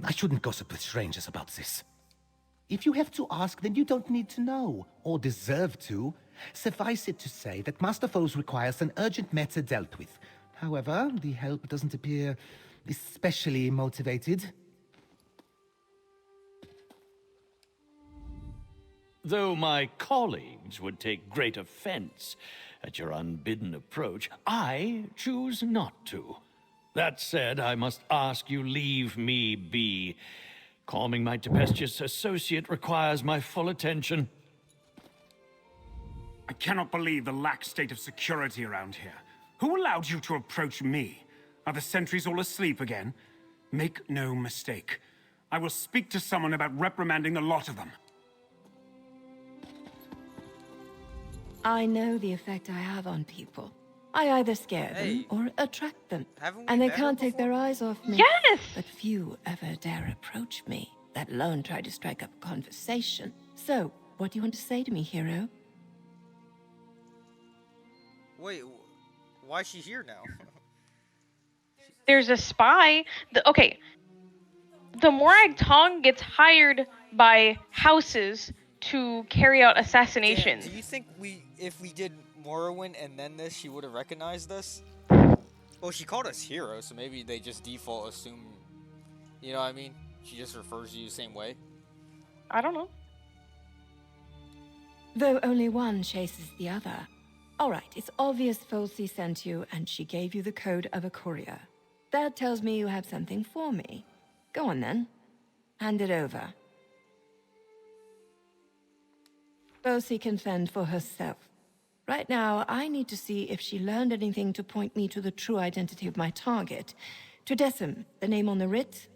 I shouldn't gossip with strangers about this. If you have to ask, then you don't need to know, or deserve to. Suffice it to say that Master Phobes requires an urgent matter dealt with. However, the help doesn't appear especially motivated. Though my colleagues would take great offense at your unbidden approach, I choose not to. That said, I must ask you leave me be. Calming my tempestuous associate requires my full attention. I cannot believe the lax state of security around here. Who allowed you to approach me? Are the sentries all asleep again? Make no mistake. I will speak to someone about reprimanding the lot of them. I know the effect I have on people. I either scare them or attract them. And they can't take their eyes off me. Yes! But few ever dare approach me, let alone try to strike up a conversation. So, what do you want to say to me, hero? Wait, why is she here now? There's a spy. Okay. The Morag Tong gets hired by houses to carry out assassinations. Do you think if we did Morrowind and then this, she would have recognized us? Well, she called us heroes, so maybe they just default assume, you know what I mean? She just refers to you the same way. I don't know. Though only one chases the other. Alright, it's obvious Folsey sent you and she gave you the code of a courier. That tells me you have something for me. Go on then. Hand it over. Folsey can fend for herself. Right now, I need to see if she learned anything to point me to the true identity of my target. Tridecim, the name on the writ,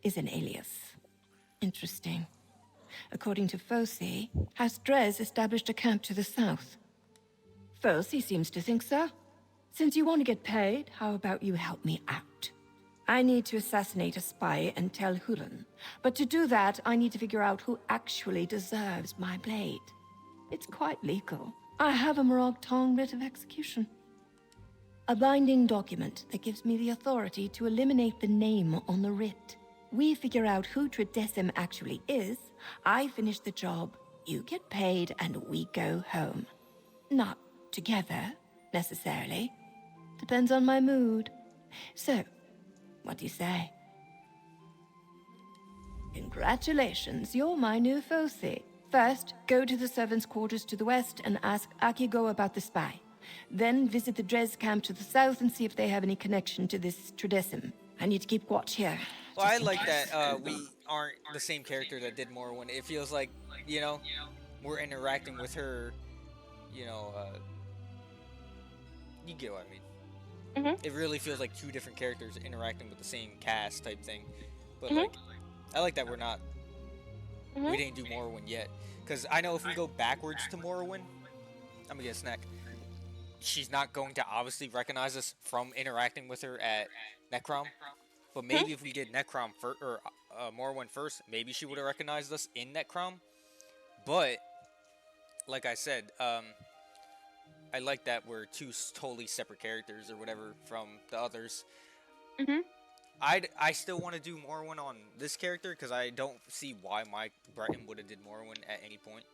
is an alias. Interesting. According to Folsey, House Drez established a camp to the south. Folsey seems to think so. Since you want to get paid, how about you help me out? I need to assassinate a spy and tell Hulan. But to do that, I need to figure out who actually deserves my blade. It's quite legal. I have a Morag Tong writ of execution. A binding document that gives me the authority to eliminate the name on the writ. We figure out who Tridecim actually is, I finish the job, you get paid, and we go home. Not together, necessarily. Depends on my mood. So, what do you say? Congratulations, you're my new Folsey. First, go to the servants' quarters to the west and ask Akigo about the spy. Then visit the Drez camp to the south and see if they have any connection to this Tridecim. I need to keep watch here. Well, I like that we aren't the same character that did Morrowind. It feels like, you know, we're interacting with her, you know, you get what I mean. Mm-hmm. It really feels like two different characters interacting with the same cast type thing. But like, I like that we're not, we didn't do Morrowind yet. Because I know if we go backwards to Morrowind, I'm gonna get a snack. She's not going to obviously recognize us from interacting with her at Necrom. But maybe if we did Necrom first, or Morrowind first, maybe she would have recognized us in Necrom. But, like I said, I like that we're two totally separate characters or whatever from the others. I still want to do Morrowind on this character because I don't see why Mike Breton would have did Morrowind at any point.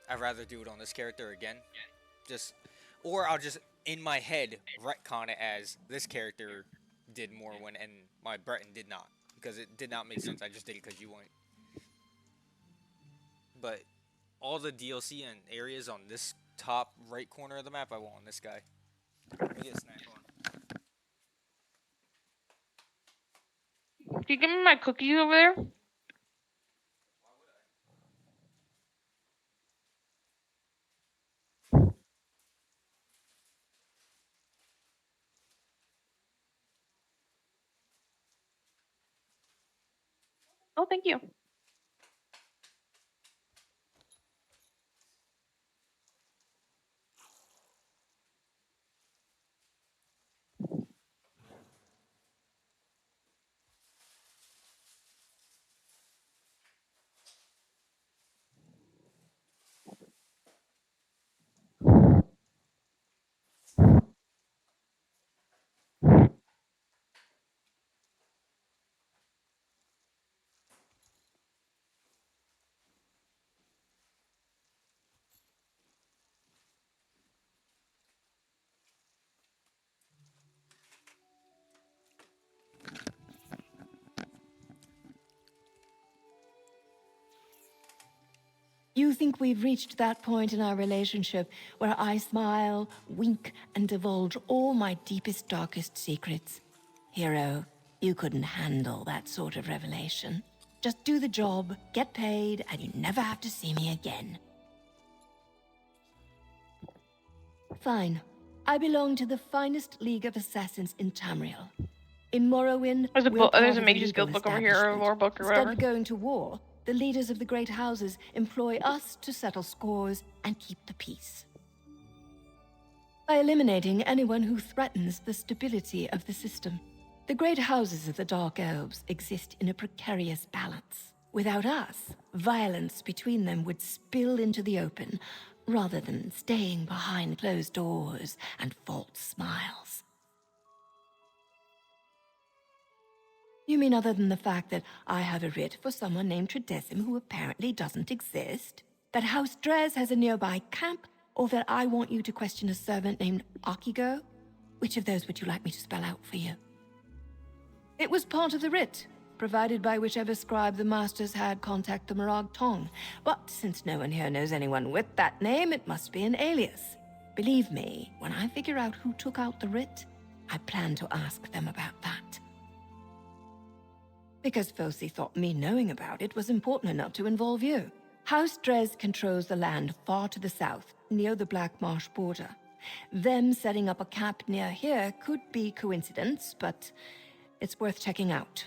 I'd rather do it on this character again. Or I'll just, in my head, retcon it as this character did Morrowind and my Breton did not. Because it did not make sense. I just did it because you wanted. But all the DLC and areas on this top right corner of the map, I want on this guy. Let me get a snack on. Can you give me my cookies over there? Oh, thank you. You think we've reached that point in our relationship where I smile, wink, and divulge all my deepest, darkest secrets? Hero, you couldn't handle that sort of revelation. Just do the job, get paid, and you never have to see me again. Fine. I belong to the finest league of assassins in Tamriel. In Morrowind, There's a Mage's Guild book over here, or a lore book, or Instead whatever. of going to war, the leaders of the great houses employ us to settle scores and keep the peace. By eliminating anyone who threatens the stability of the system. The great houses of the Dark Elves exist in a precarious balance. Without us, violence between them would spill into the open, rather than staying behind closed doors and false smiles. You mean other than the fact that I have a writ for someone named Tredessim who apparently doesn't exist? That House Drez has a nearby camp? Or that I want you to question a servant named Akigo? Which of those would you like me to spell out for you? It was part of the writ, provided by whichever scribe the masters had contact the Morag Tong. But since no one here knows anyone with that name, it must be an alias. Believe me, when I figure out who took out the writ, I plan to ask them about that. Because Fosi thought me knowing about it was important enough to involve you. House Drez controls the land far to the south, near the Black Marsh border. Them setting up a camp near here could be coincidence, but it's worth checking out.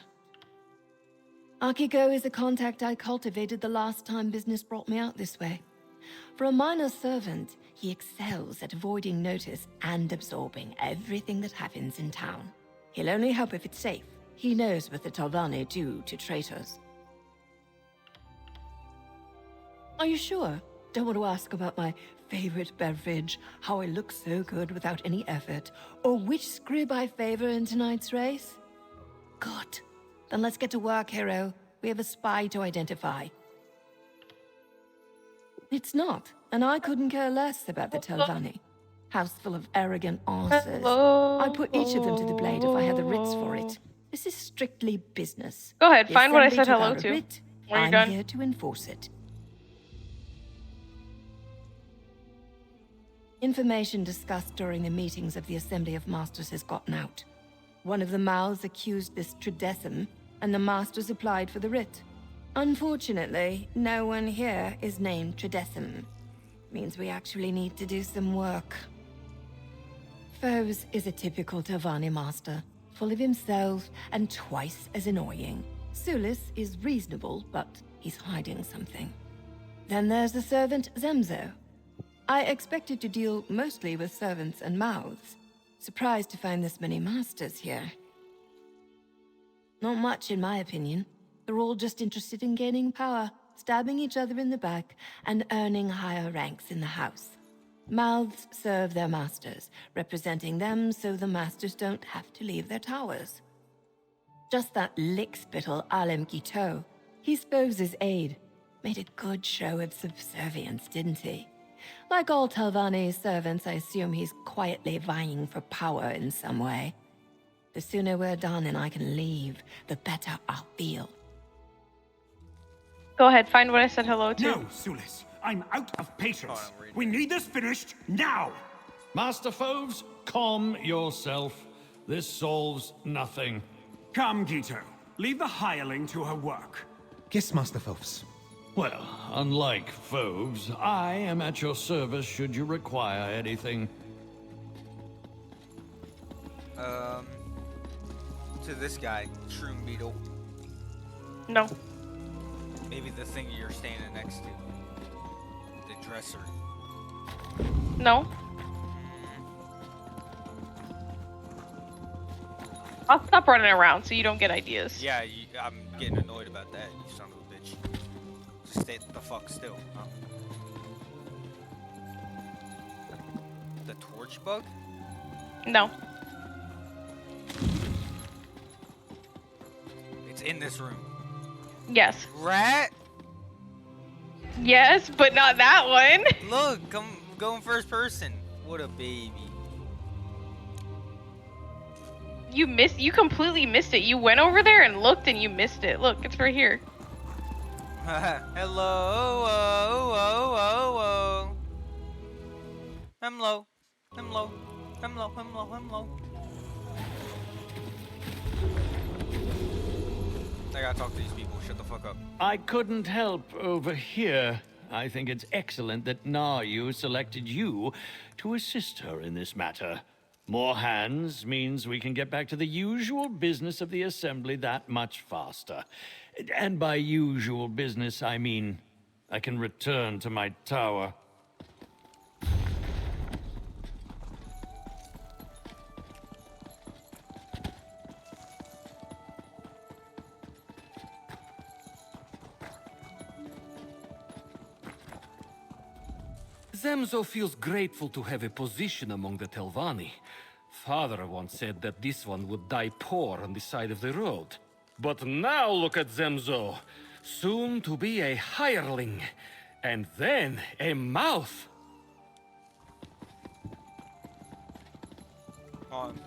Akigo is a contact I cultivated the last time business brought me out this way. For a minor servant, he excels at avoiding notice and absorbing everything that happens in town. He'll only help if it's safe. He knows what the Talvani do to traitors. Are you sure? Don't want to ask about my favorite beverage, how I look so good without any effort, or which scrib I favor in tonight's race? Good. Then let's get to work, hero. We have a spy to identify. It's not, and I couldn't care less about the Telvanni. House full of arrogant answers. I'd put each of them to the blade if I had the writs for it. This is strictly business. Go ahead, The find what I Assembly said took hello out a to. writ. When you're I'm done. here to enforce it. Information discussed during the meetings of the Assembly of Masters has gotten out. One of the mouths accused this Tredessim, and the Masters applied for the writ. Unfortunately, no one here is named Tredessim. Means we actually need to do some work. Foes is a typical Tavani master, full of himself and twice as annoying. Sulis is reasonable, but he's hiding something. Then there's the servant Zemzo. I expected to deal mostly with servants and mouths. Surprised to find this many masters here. Not much, in my opinion. They're all just interested in gaining power, stabbing each other in the back, and earning higher ranks in the house. Mouths serve their masters, representing them so the masters don't have to leave their towers. Just that lickspittle Alem Gito. He's Foes' aide. Made a good show of subservience, didn't he? Like all Talvani's servants, I assume he's quietly vying for power in some way. The sooner we're done and I can leave, the better I'll feel. Go ahead, find what I said hello to. No, Sulis. I'm out of patience. We need this finished now. Master Foves, calm yourself. This solves nothing. Come, Gito. Leave the hireling to her work. Yes, Master Foves. Well, unlike Foves, I am at your service should you require anything. To this guy, Shroom Beetle. No. Maybe the thing you're standing next to. The dresser. No. I'll stop running around so you don't get ideas. Yeah, I'm getting annoyed about that, you son of a bitch. Just stay the fuck still, huh? The torch bug? No. It's in this room. Yes. Rat? Yes, but not that one. Look, go in first person. What a baby. You completely missed it. You went over there and looked and you missed it. Look, it's right here. Hello, oh, oh, oh, oh. I'm low. I'm low. I'm low. I'm low. I'm low. I gotta talk to these people. Shut the fuck up. I couldn't help overhear. I think it's excellent that Naryu selected you to assist her in this matter. More hands means we can get back to the usual business of the Assembly that much faster. And by usual business, I mean I can return to my tower. Zemzo feels grateful to have a position among the Telvanni. Father once said that this one would die poor on the side of the road. But now look at Zemzo. Soon to be a hireling. And then a mouth. On.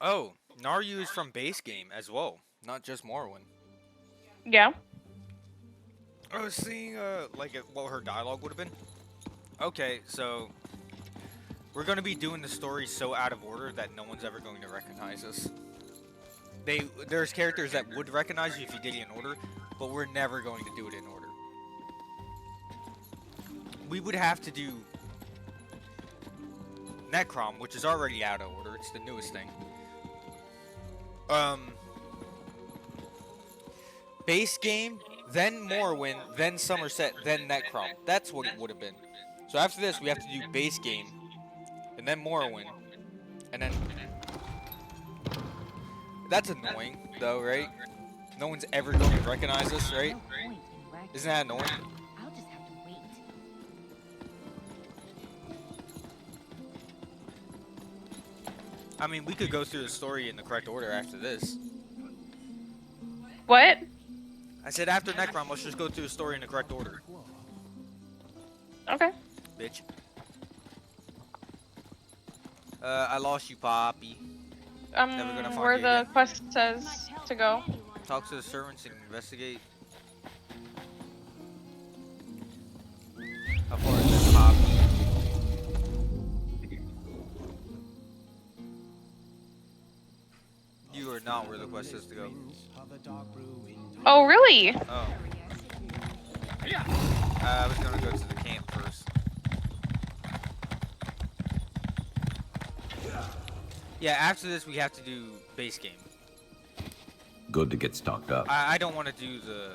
Oh, Naryu is from base game as well, not just Morrowind. Yeah. I was seeing like what her dialogue would have been. Okay, so we're gonna be doing the story so out of order that no one's ever going to recognize us. There's characters that would recognize you if you did it in order, but we're never going to do it in order. We would have to do Necrom, which is already out of order. It's the newest thing. Base game, then Morrowind, then Somerset, then Necrom. That's what it would have been. So after this, we have to do base game, and then Morrowind, and then... That's annoying, though, right? No one's ever going to recognize us, right? Isn't that annoying? I'll just have to wait. I mean, we could go through the story in the correct order after this. What? I said after Necrom, let's just go through the story in the correct order. Okay. Bitch. I lost you, Poppy. Never gonna find Where you the again. quest says to go. Talk to the servants and investigate. How far is this, Poppy? You are not where the quest is to go. Oh, really? Oh. I was gonna go to the camp first. Yeah, after this we have to do base game. Good to get stocked up. I don't want to do the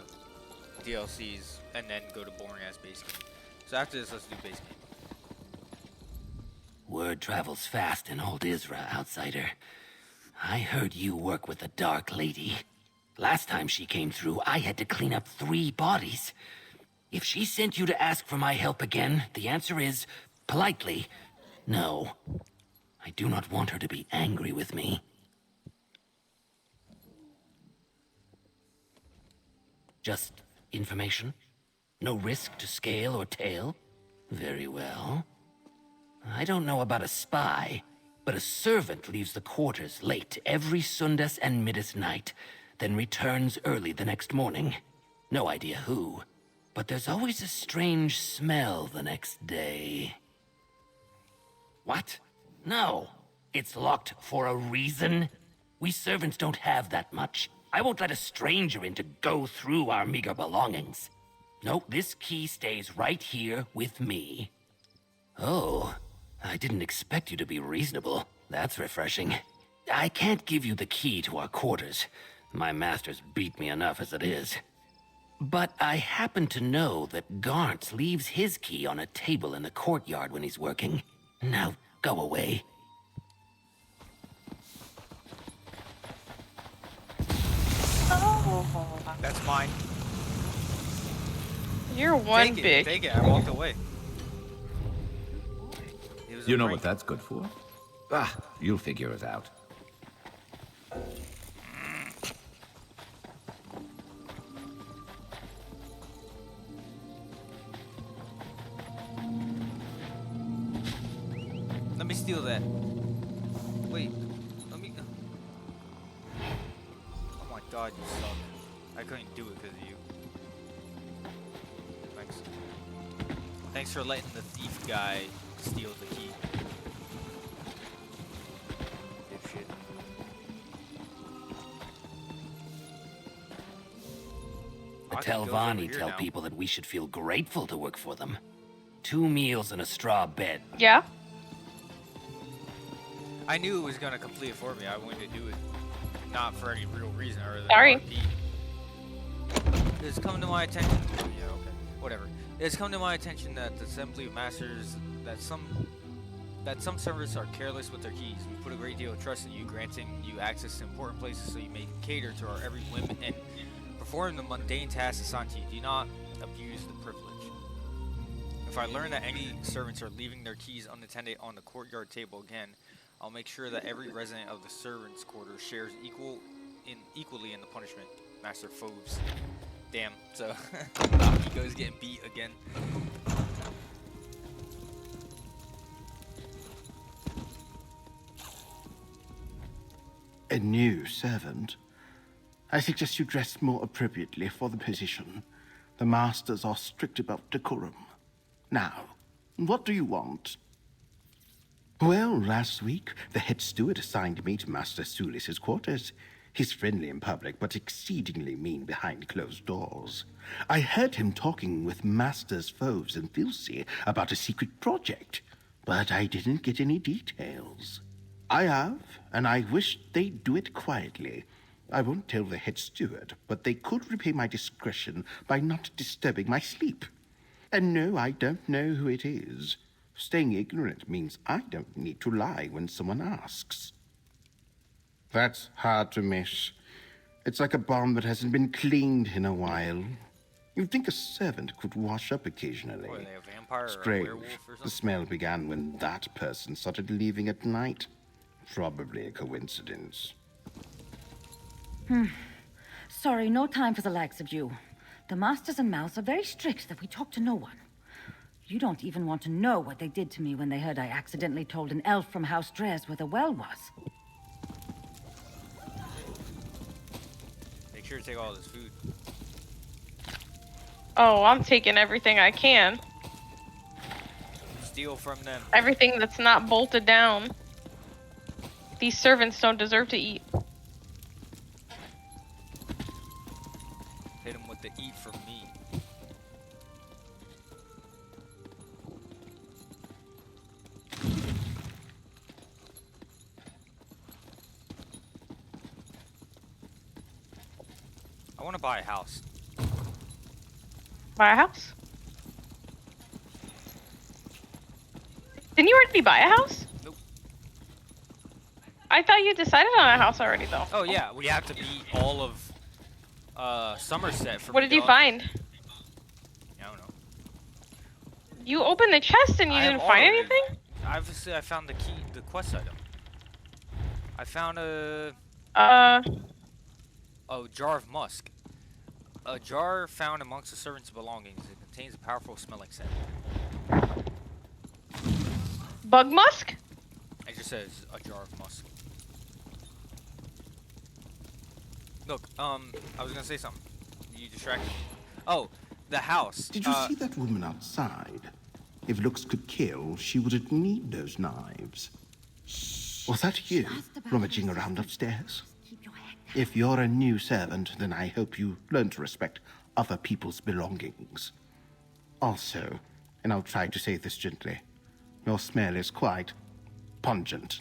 DLCs and then go to boring ass base game. So after this, let's do base game. Word travels fast in old Isra, outsider. I heard you work with the Dark Lady. Last time she came through, I had to clean up 3 bodies. If she sent you to ask for my help again, the answer is politely. No, I do not want her to be angry with me. Just information? No risk to scale or tail? Very well. I don't know about a spy, but a servant leaves the quarters late every Sundas and Middas night, then returns early the next morning. No idea who, but there's always a strange smell the next day. What? No, it's locked for a reason. We servants don't have that much. I won't let a stranger in to go through our meager belongings. No, this key stays right here with me. Oh, I didn't expect you to be reasonable. That's refreshing. I can't give you the key to our quarters. My masters beat me enough as it is. But I happen to know that Garntz leaves his key on a table in the courtyard when he's working. Now, go away. Oh. That's mine. You're one Take bitch. Take it. I walked away. You know what that's good for? Ah, you'll figure it out. Let me steal that. Wait. Let me. Oh my god, you suck. I couldn't do it because of you. Thanks. Thanks for letting the thief guy steal the key. Dipshit. The I can go over Telvanni here tell now. people that we should feel grateful to work for them. 2 meals and a straw bed. Yeah? I knew it was gonna complete it for me. I wanted to do it not for any real reason other than Sorry. RP. It's come to my attention. Yeah, okay. Whatever. It's come to my attention that the Assembly of Masters that some servers are careless with their keys. We put a great deal of trust in you, granting you access to important places so you may cater to our every whim and perform the mundane tasks assigned to you. Do not abuse the privilege. If I learn that any servants are leaving their keys unattended on the courtyard table again, I'll make sure that every resident of the servants' quarter shares equally in the punishment. Master Phobes. Damn, so Akiko's getting beat again. A new servant? I suggest you dress more appropriately for the position. The masters are strict about decorum. Now, what do you want? Well, last week, the head steward assigned me to Master Sulis's quarters. He's friendly in public, but exceedingly mean behind closed doors. I heard him talking with Masters Foves and Filsey about a secret project, but I didn't get any details. I have, and I wish they'd do it quietly. I won't tell the head steward, but they could repay my discretion by not disturbing my sleep. And no, I don't know who it is. Staying ignorant means I don't need to lie when someone asks. That's hard to miss. It's like a bomb that hasn't been cleaned in a while. You'd think a servant could wash up occasionally. What, are they a vampire or a Strange. werewolf or something? The smell began when that person started leaving at night. Probably a coincidence. Sorry, no time for the likes of you. The Masters and Mouse are very strict that we talk to no one. You don't even want to know what they did to me when they heard I accidentally told an elf from House Dres where the well was. Make sure to take all this food. Oh, I'm taking everything I can. Steal from them. Everything that's not bolted down. These servants don't deserve to eat. Hit them with the eat from me. I want to buy a house. Buy a house? Didn't you already buy a house? Nope. I thought you decided on a house already, though. Oh yeah, we have to beat all of Somerset for What me did you to- find? I don't know. You opened the chest and you didn't find anything? Obviously, I found the key, the quest item. I found a jar of musk. A jar found amongst the servants' belongings. It contains a powerful smelling scent. Bug musk? It just says a jar of musk. Look, I was gonna say something. You distracted me. Oh, the house. Did you see that woman outside? If looks could kill, she wouldn't need those knives. Was that you, rummaging around upstairs? If you're a new servant, then I hope you learn to respect other people's belongings. Also, and I'll try to say this gently, your smell is quite pungent.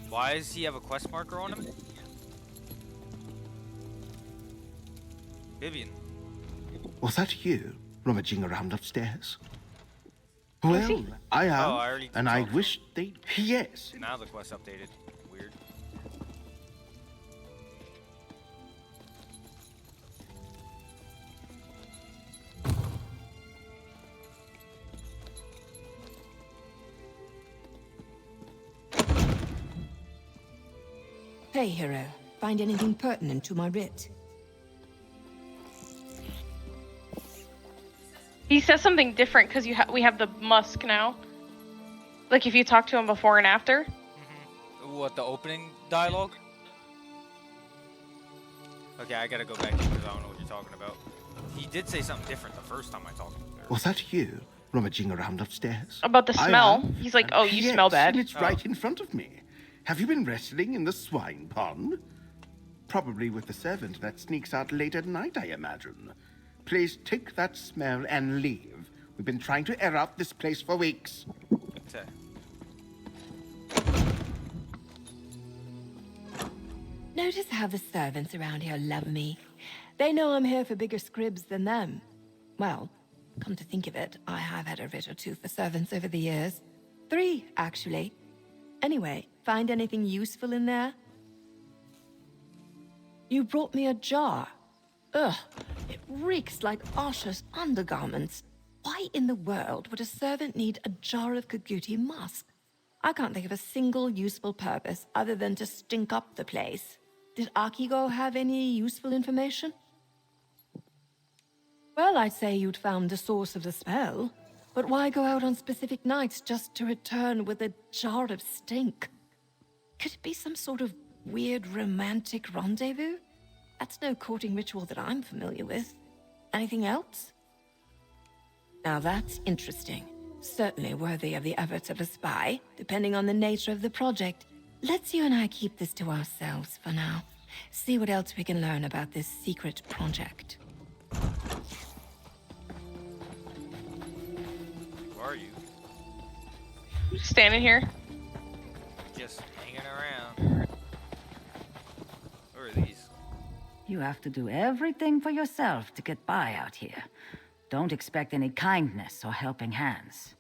Why does he have a quest marker on him? Vivian. Was that you, rummaging around upstairs? Well, I am, and I wish they... Yes. Now the quest updated. Weird. Hey, hero. Find anything pertinent to my writ? He says something different because we have the musk now. Like if you talk to him before and after. What, the opening dialogue? Okay, I gotta go back to it because I don't know what you're talking about. He did say something different the first time I talked to him. Was that you, rummaging around upstairs? About the smell. He's like, oh, you smell bad. And it's right in front of me. Have you been wrestling in the swine pond? Probably with the servant that sneaks out late at night, I imagine. Please take that smell and leave. We've been trying to air out this place for weeks. Okay. Notice how the servants around here love me. They know I'm here for bigger scribs than them. Well, come to think of it, I have had a writ or two for servants over the years. 3, actually. Anyway, find anything useful in there? You brought me a jar. Ugh, it reeks like Asha's undergarments. Why in the world would a servant need a jar of Kaguti musk? I can't think of a single useful purpose other than to stink up the place. Did Akigo have any useful information? Well, I'd say you'd found the source of the spell. But why go out on specific nights just to return with a jar of stink? Could it be some sort of weird romantic rendezvous? That's no courting ritual that I'm familiar with. Anything else? Now that's interesting. Certainly worthy of the efforts of a spy, depending on the nature of the project. Let's you and I keep this to ourselves for now. See what else we can learn about this secret project. Where are you? Just standing here. Just hanging around. Where are these? You have to do everything for yourself to get by out here. Don't expect any kindness or helping hands.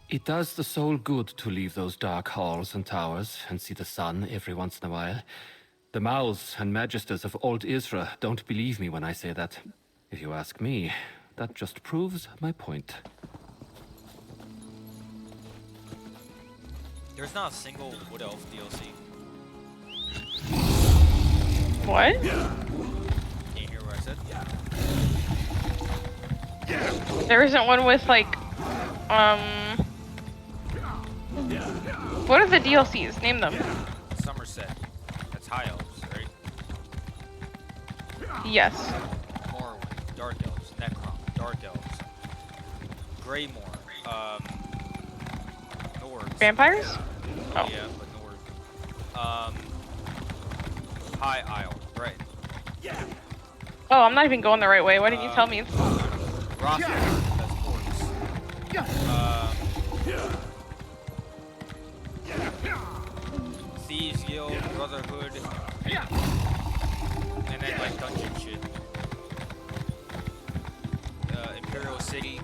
It does the soul good to leave those dark halls and towers and see the sun every once in a while. The mouths and magisters of old Isra don't believe me when I say that. If you ask me, that just proves my point. There's not a single Wood Elf DLC. What? Can you hear what I said? There isn't one with like, what are the DLCs? Name them. Somerset. That's High Elves, right? Yes. Morrowind, Dark Elves, Necrom, Dark Elves, Greymore, Nords. Vampires? Oh. Yeah, but Nord. High Isle, right. Oh, I'm not even going the right way. Why didn't you tell me? Rock, that's Orcs. Thieves Guild, Brotherhood, and then like dungeon shit. Imperial City,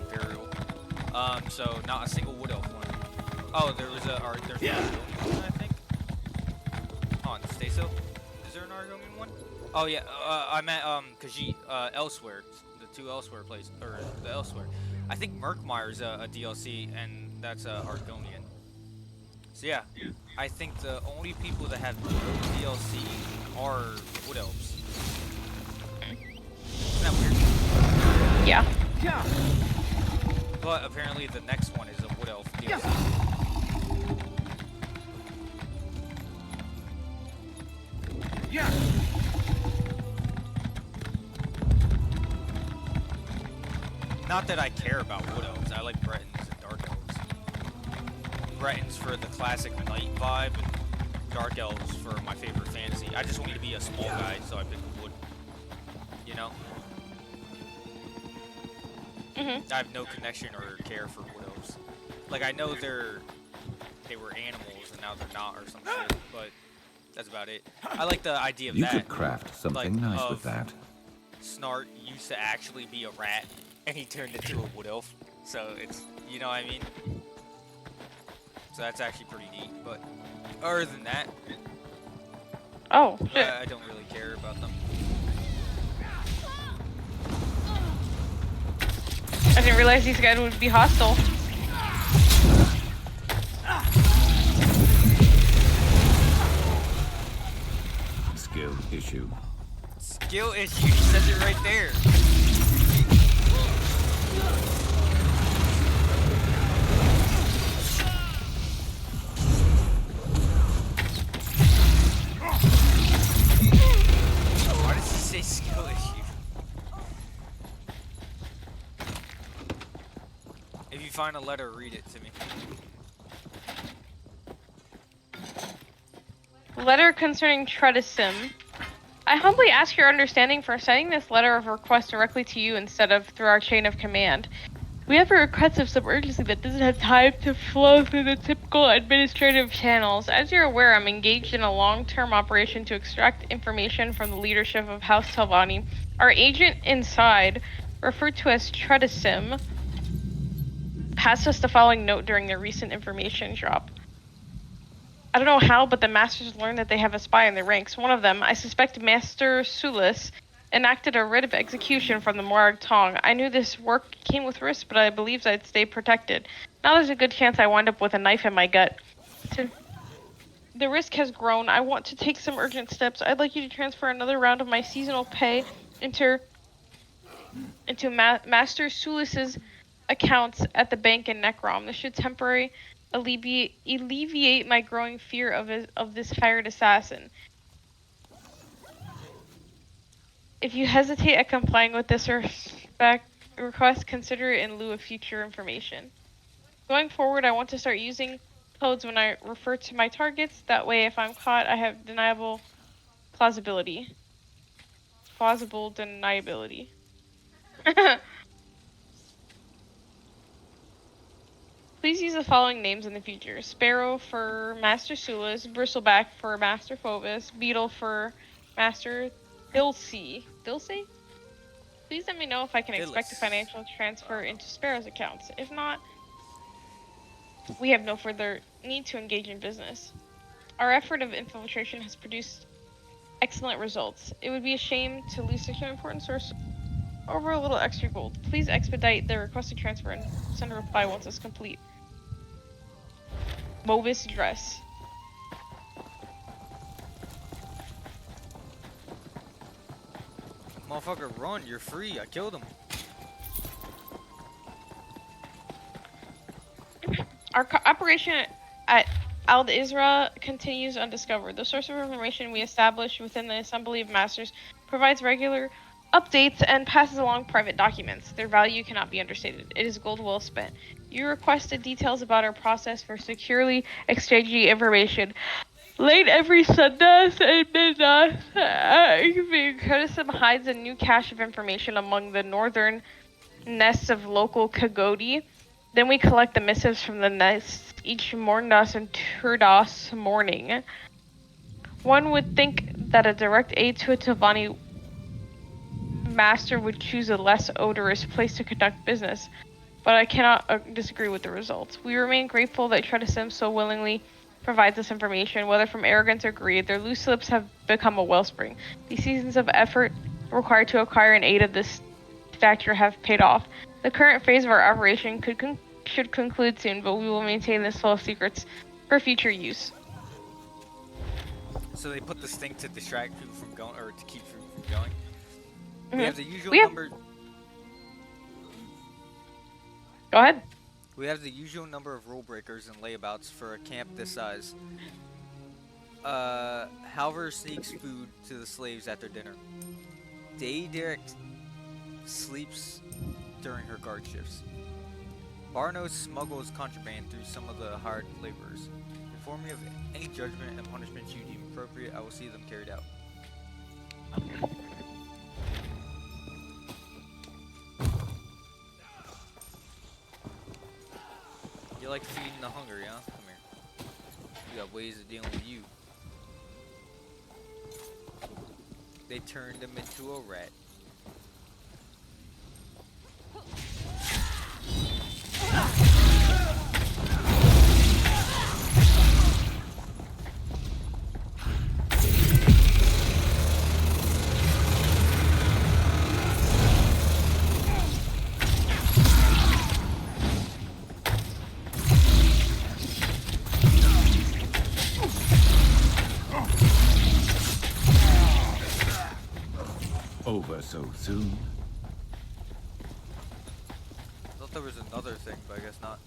Imperial. So not a single Wood Elf one. Oh, there was a, there's one, I think. On, stay still. Is there an Argonian one? Oh yeah, I meant Khajiit, elsewhere, the two elsewhere places, or the elsewhere. I think Murkmire's a DLC, and that's Argonian. So yeah, I think the only people that have no DLC are Wood Elves. Isn't that weird? Yeah. Yeah. But apparently the next one is a Wood Elf DLC. Yeah. Not that I care about Wood Elves. I like Bretons and Dark Elves. Bretons for the classic knight vibe, and Dark Elves for my favorite fantasy. I just want to be a small guy, so I pick a wood. You know? I have no connection or care for Wood Elves. Like, I know they were animals and now they're not or some shit, but that's about it. I like the idea of You that. could craft something like, nice with that. Snart used to actually be a rat, and he turned into a Wood Elf. So it's, you know what I mean? So that's actually pretty neat, but other than that, oh, shit. I don't really care about them. I didn't realize these guys would be hostile. Skill issue. Skill issue, he says it right there. Why does he say skill issue? If you find a letter, read it to me. Letter concerning Treticim. I humbly ask your understanding for sending this letter of request directly to you instead of through our chain of command. We have a request of some urgency that doesn't have time to flow through the typical administrative channels. As you're aware, I'm engaged in a long-term operation to extract information from the leadership of House Telvanni. Our agent inside, referred to as Treticim, passed us the following note during their recent information drop. I don't know how, but the Masters learned that they have a spy in their ranks. One of them, I suspect Master Sulis, enacted a writ of execution from the Morag Tong. I knew this work came with risk, but I believed I'd stay protected. Now there's a good chance I wind up with a knife in my gut. The risk has grown. I want to take some urgent steps. I'd like you to transfer another round of my seasonal pay into Master Sulis's accounts at the bank in Necrom. This should temporarily alleviate my growing fear of this hired assassin. If you hesitate at complying with this request, consider it in lieu of future information. Going forward, I want to start using codes when I refer to my targets. That way, if I'm caught, I have plausibility. Plausible deniability. Please use the following names in the future. Sparrow for Master Sulis, Bristleback for Master Phobos, Beetle for Master Dilsey. Dilsey? Please let me know if I can expect a financial transfer into Sparrow's accounts. If not, we have no further need to engage in business. Our effort of infiltration has produced excellent results. It would be a shame to lose such an important source over a little extra gold. Please expedite the requested transfer and send a reply once it's complete. Movis dress. Motherfucker, run, you're free. I killed him. Our operation at Al-Isra continues undiscovered. The source of information we establish within the Assembly of Masters provides regular updates and passes along private documents. Their value cannot be understated. It is gold well spent. You requested details about our process for securely exchanging information. Late every Sunday and midnight, Kurdistan hides a new cache of information among the northern nests of local Kagodi. Then we collect the missives from the nests each Morndas and Turdas morning. One would think that a direct aid to a Telvanni master would choose a less odorous place to conduct business, but I cannot disagree with the results. We remain grateful that Treticim so willingly provides this information. Whether from arrogance or greed, their loose lips have become a wellspring. These seasons of effort required to acquire an aid of this stature have paid off. The current phase of our operation should conclude soon, but we will maintain this full of secrets for future use. So they put this thing to distract people from going, or to keep people from going. Mm-hmm. We have the usual number. Go ahead. We have the usual number of rule breakers and layabouts for a camp this size. Halver sneaks food to the slaves after dinner. Derek sleeps during her guard shifts. Barno smuggles contraband through some of the hired laborers. Inform me of any judgment and punishments you deem appropriate. I will see them carried out. You like feeding the hungry, huh? Come here. We got ways of dealing with you. They turned him into a rat. Over so soon? I thought there was another thing, but I guess not.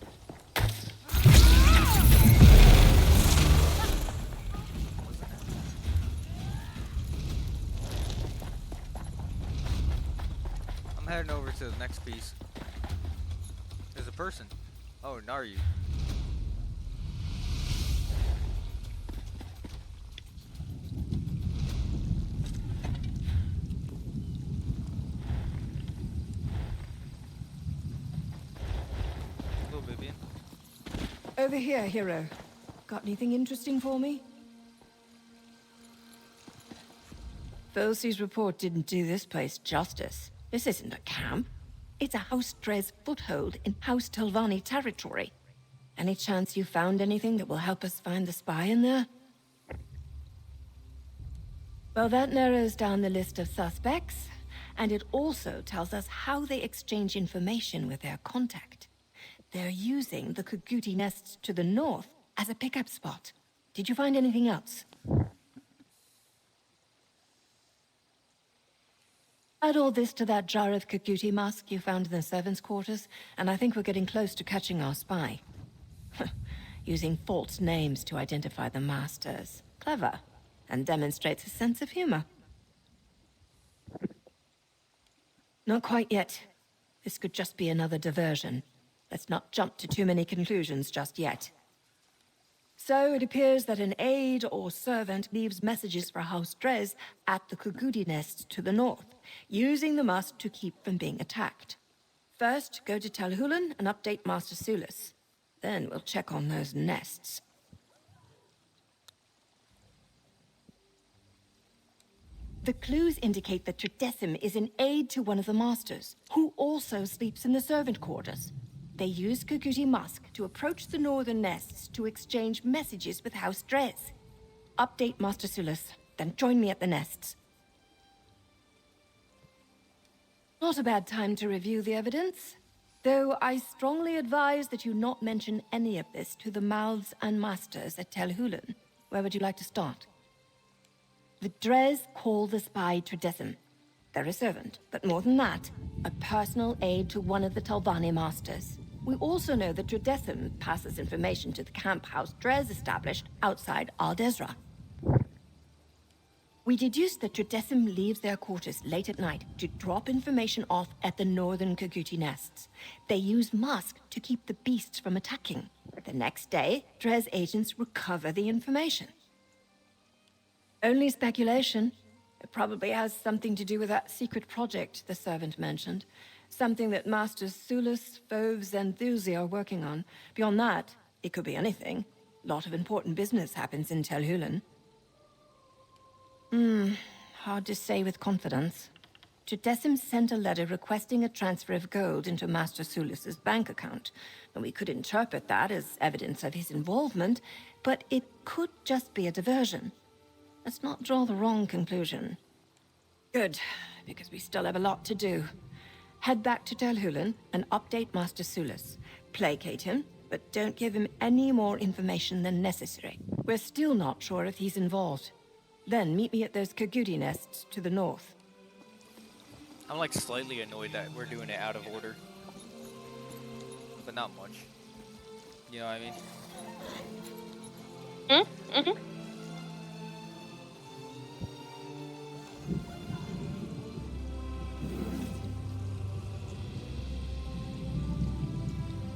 I'm heading over to the next piece. There's a person. Oh, Naru. Hello, Vivian. Over here, hero. Got anything interesting for me? Felsi's report didn't do this place justice. This isn't a camp. It's a House Drez foothold in House Telvanni territory. Any chance you found anything that will help us find the spy in there? Well, that narrows down the list of suspects, and it also tells us how they exchange information with their contact. They're using the Kuguti nests to the north as a pickup spot. Did you find anything else? Add all this to that jar of Kuguti musk you found in the servants' quarters, and I think we're getting close to catching our spy. Using false names to identify the masters. Clever, and demonstrates a sense of humor. Not quite yet. This could just be another diversion. Let's not jump to too many conclusions just yet. So it appears that an aide or servant leaves messages for House Drez at the Kuguti nest to the north, using the musk to keep from being attacked. First, go to Tel Hulan and update Master Sulis. Then we'll check on those nests. The clues indicate that Tridecim is an aide to one of the masters, who also sleeps in the servant quarters. They use Kuguti musk to approach the northern nests to exchange messages with House Drez. Update Master Sulis, then join me at the nests. Not a bad time to review the evidence, though I strongly advise that you not mention any of this to the mouths and masters at Tel Hulan. Where would you like to start? The Drez call the spy Tridecim. They're a servant, but more than that, a personal aide to one of the Telvanni masters. We also know that Tridecim passes information to the camp House Drez established outside Aldezra. We deduce that Tridecim leaves their quarters late at night to drop information off at the northern Kuguti nests. They use musk to keep the beasts from attacking. The next day, Drez agents recover the information. Only speculation. It probably has something to do with that secret project the servant mentioned. Something that Masters Sulis, Foves, and Thusi are working on. Beyond that, it could be anything. A lot of important business happens in Tel Hulan. Hard to say with confidence. Decim sent a letter requesting a transfer of gold into Master Sulus's bank account. And we could interpret that as evidence of his involvement, but it could just be a diversion. Let's not draw the wrong conclusion. Good, because we still have a lot to do. Head back to Telhulen and update Master Sulus. Placate him, but don't give him any more information than necessary. We're still not sure if he's involved. Then meet me at those Kagudi nests to the north. I'm like slightly annoyed that we're doing it out of order. But not much. You know what I mean? Mm-hmm.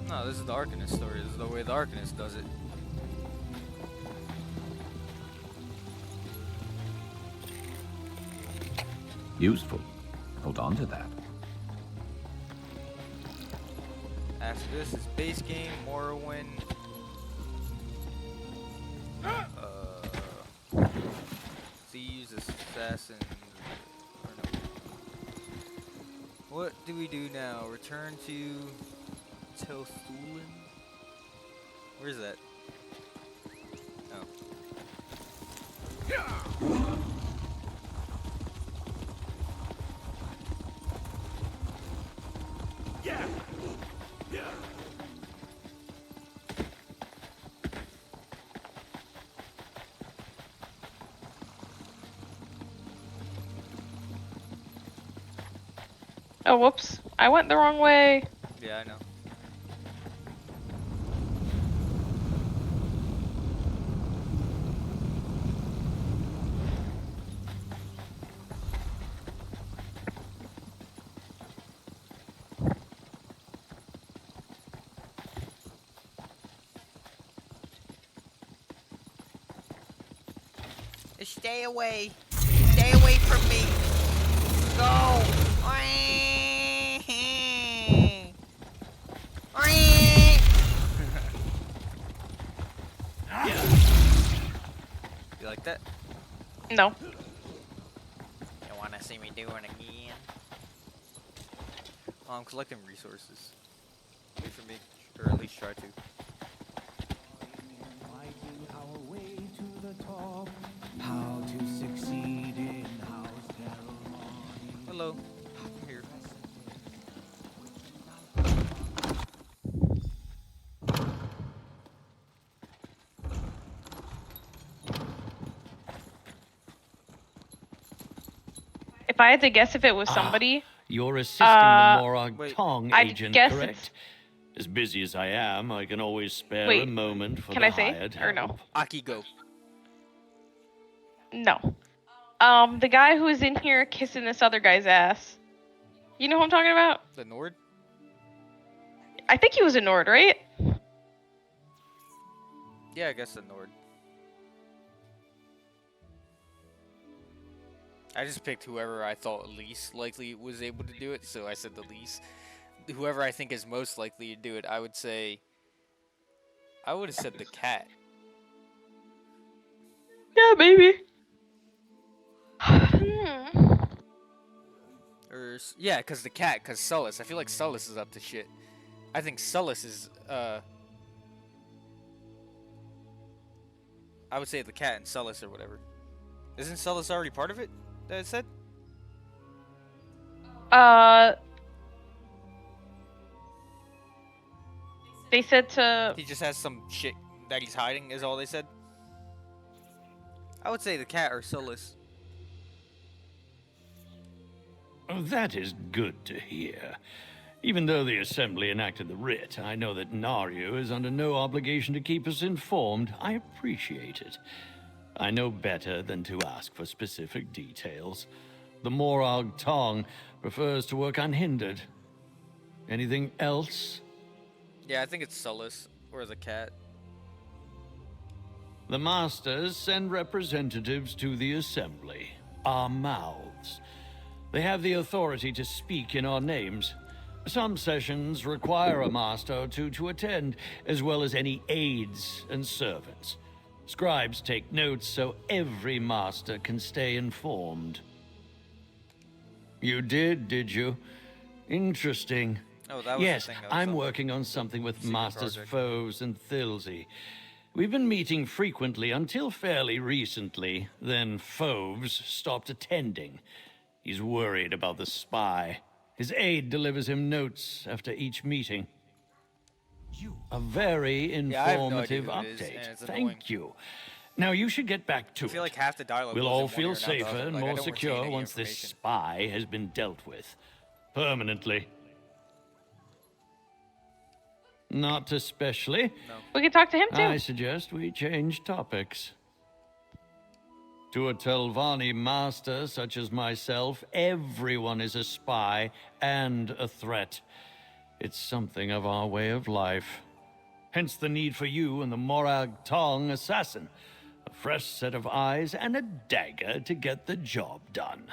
No, this is the Arcanist story. This is the way the Arcanist does it. Useful. Hold on to that. After this is base game, Morrowind. Thieves, Assassin. Or no. What do we do now? Return to Telhulen? Where's that? Oh. Yeah. Oh, whoops. I went the wrong way. Yeah, I know. Stay away. Stay away from me. Go. You like that? No. You wanna see me do it again? Oh, I'm collecting resources. Wait for me, or at least try to. How to succeed in house ceremony. Hello. I'm here. If I had to guess if it was somebody, You're assisting the Morag wait. Tong I'd agent, guess correct? As busy as I am, I can always spare a Wait, moment for can the I say hired or no? help. Aki, go. No. The guy who was in here kissing this other guy's ass. You know who I'm talking about? The Nord? I think he was a Nord, right? Yeah, I guess the Nord. I just picked whoever I thought least likely was able to do it, so I said the least. Whoever I think is most likely to do it, I would say... I would have said the cat. Yeah, maybe. Or, yeah, because the cat, because Sullus. I feel like Sullus is up to shit. I think Sullus is, I would say the cat and Sullus or whatever. Isn't Sullus already part of it, that it said? They said to... He just has some shit that he's hiding, is all they said? I would say the cat or Sullus. Oh, that is good to hear. Even though the Assembly enacted the writ, I know that Naryu is under no obligation to keep us informed. I appreciate it. I know better than to ask for specific details. The Morag Tong prefers to work unhindered. Anything else? Yeah, I think it's Sullus, or the cat. The Masters send representatives to the Assembly, our mouths. They have the authority to speak in our names. Some sessions require a Master to attend, as well as any aides and servants. Scribes take notes so every Master can stay informed. You did you? Interesting. Oh, that was yes, the thing. I'm working on something with Masters Foves and Thilsey. We've been meeting frequently until fairly recently. Then Foves stopped attending. He's worried about the spy. His aide delivers him notes after each meeting. A very informative update. Thank you. Now you should get back to I feel it. like half the dialogue We'll goes all in one ear feel and out the safer other. and Like, I more don't retain secure any once this information. spy has been dealt with. Permanently. Not especially. We can talk to him too. I suggest we change topics. To a Telvanni master such as myself, everyone is a spy and a threat. It's something of our way of life. Hence the need for you and the Morag Tong assassin. A fresh set of eyes and a dagger to get the job done.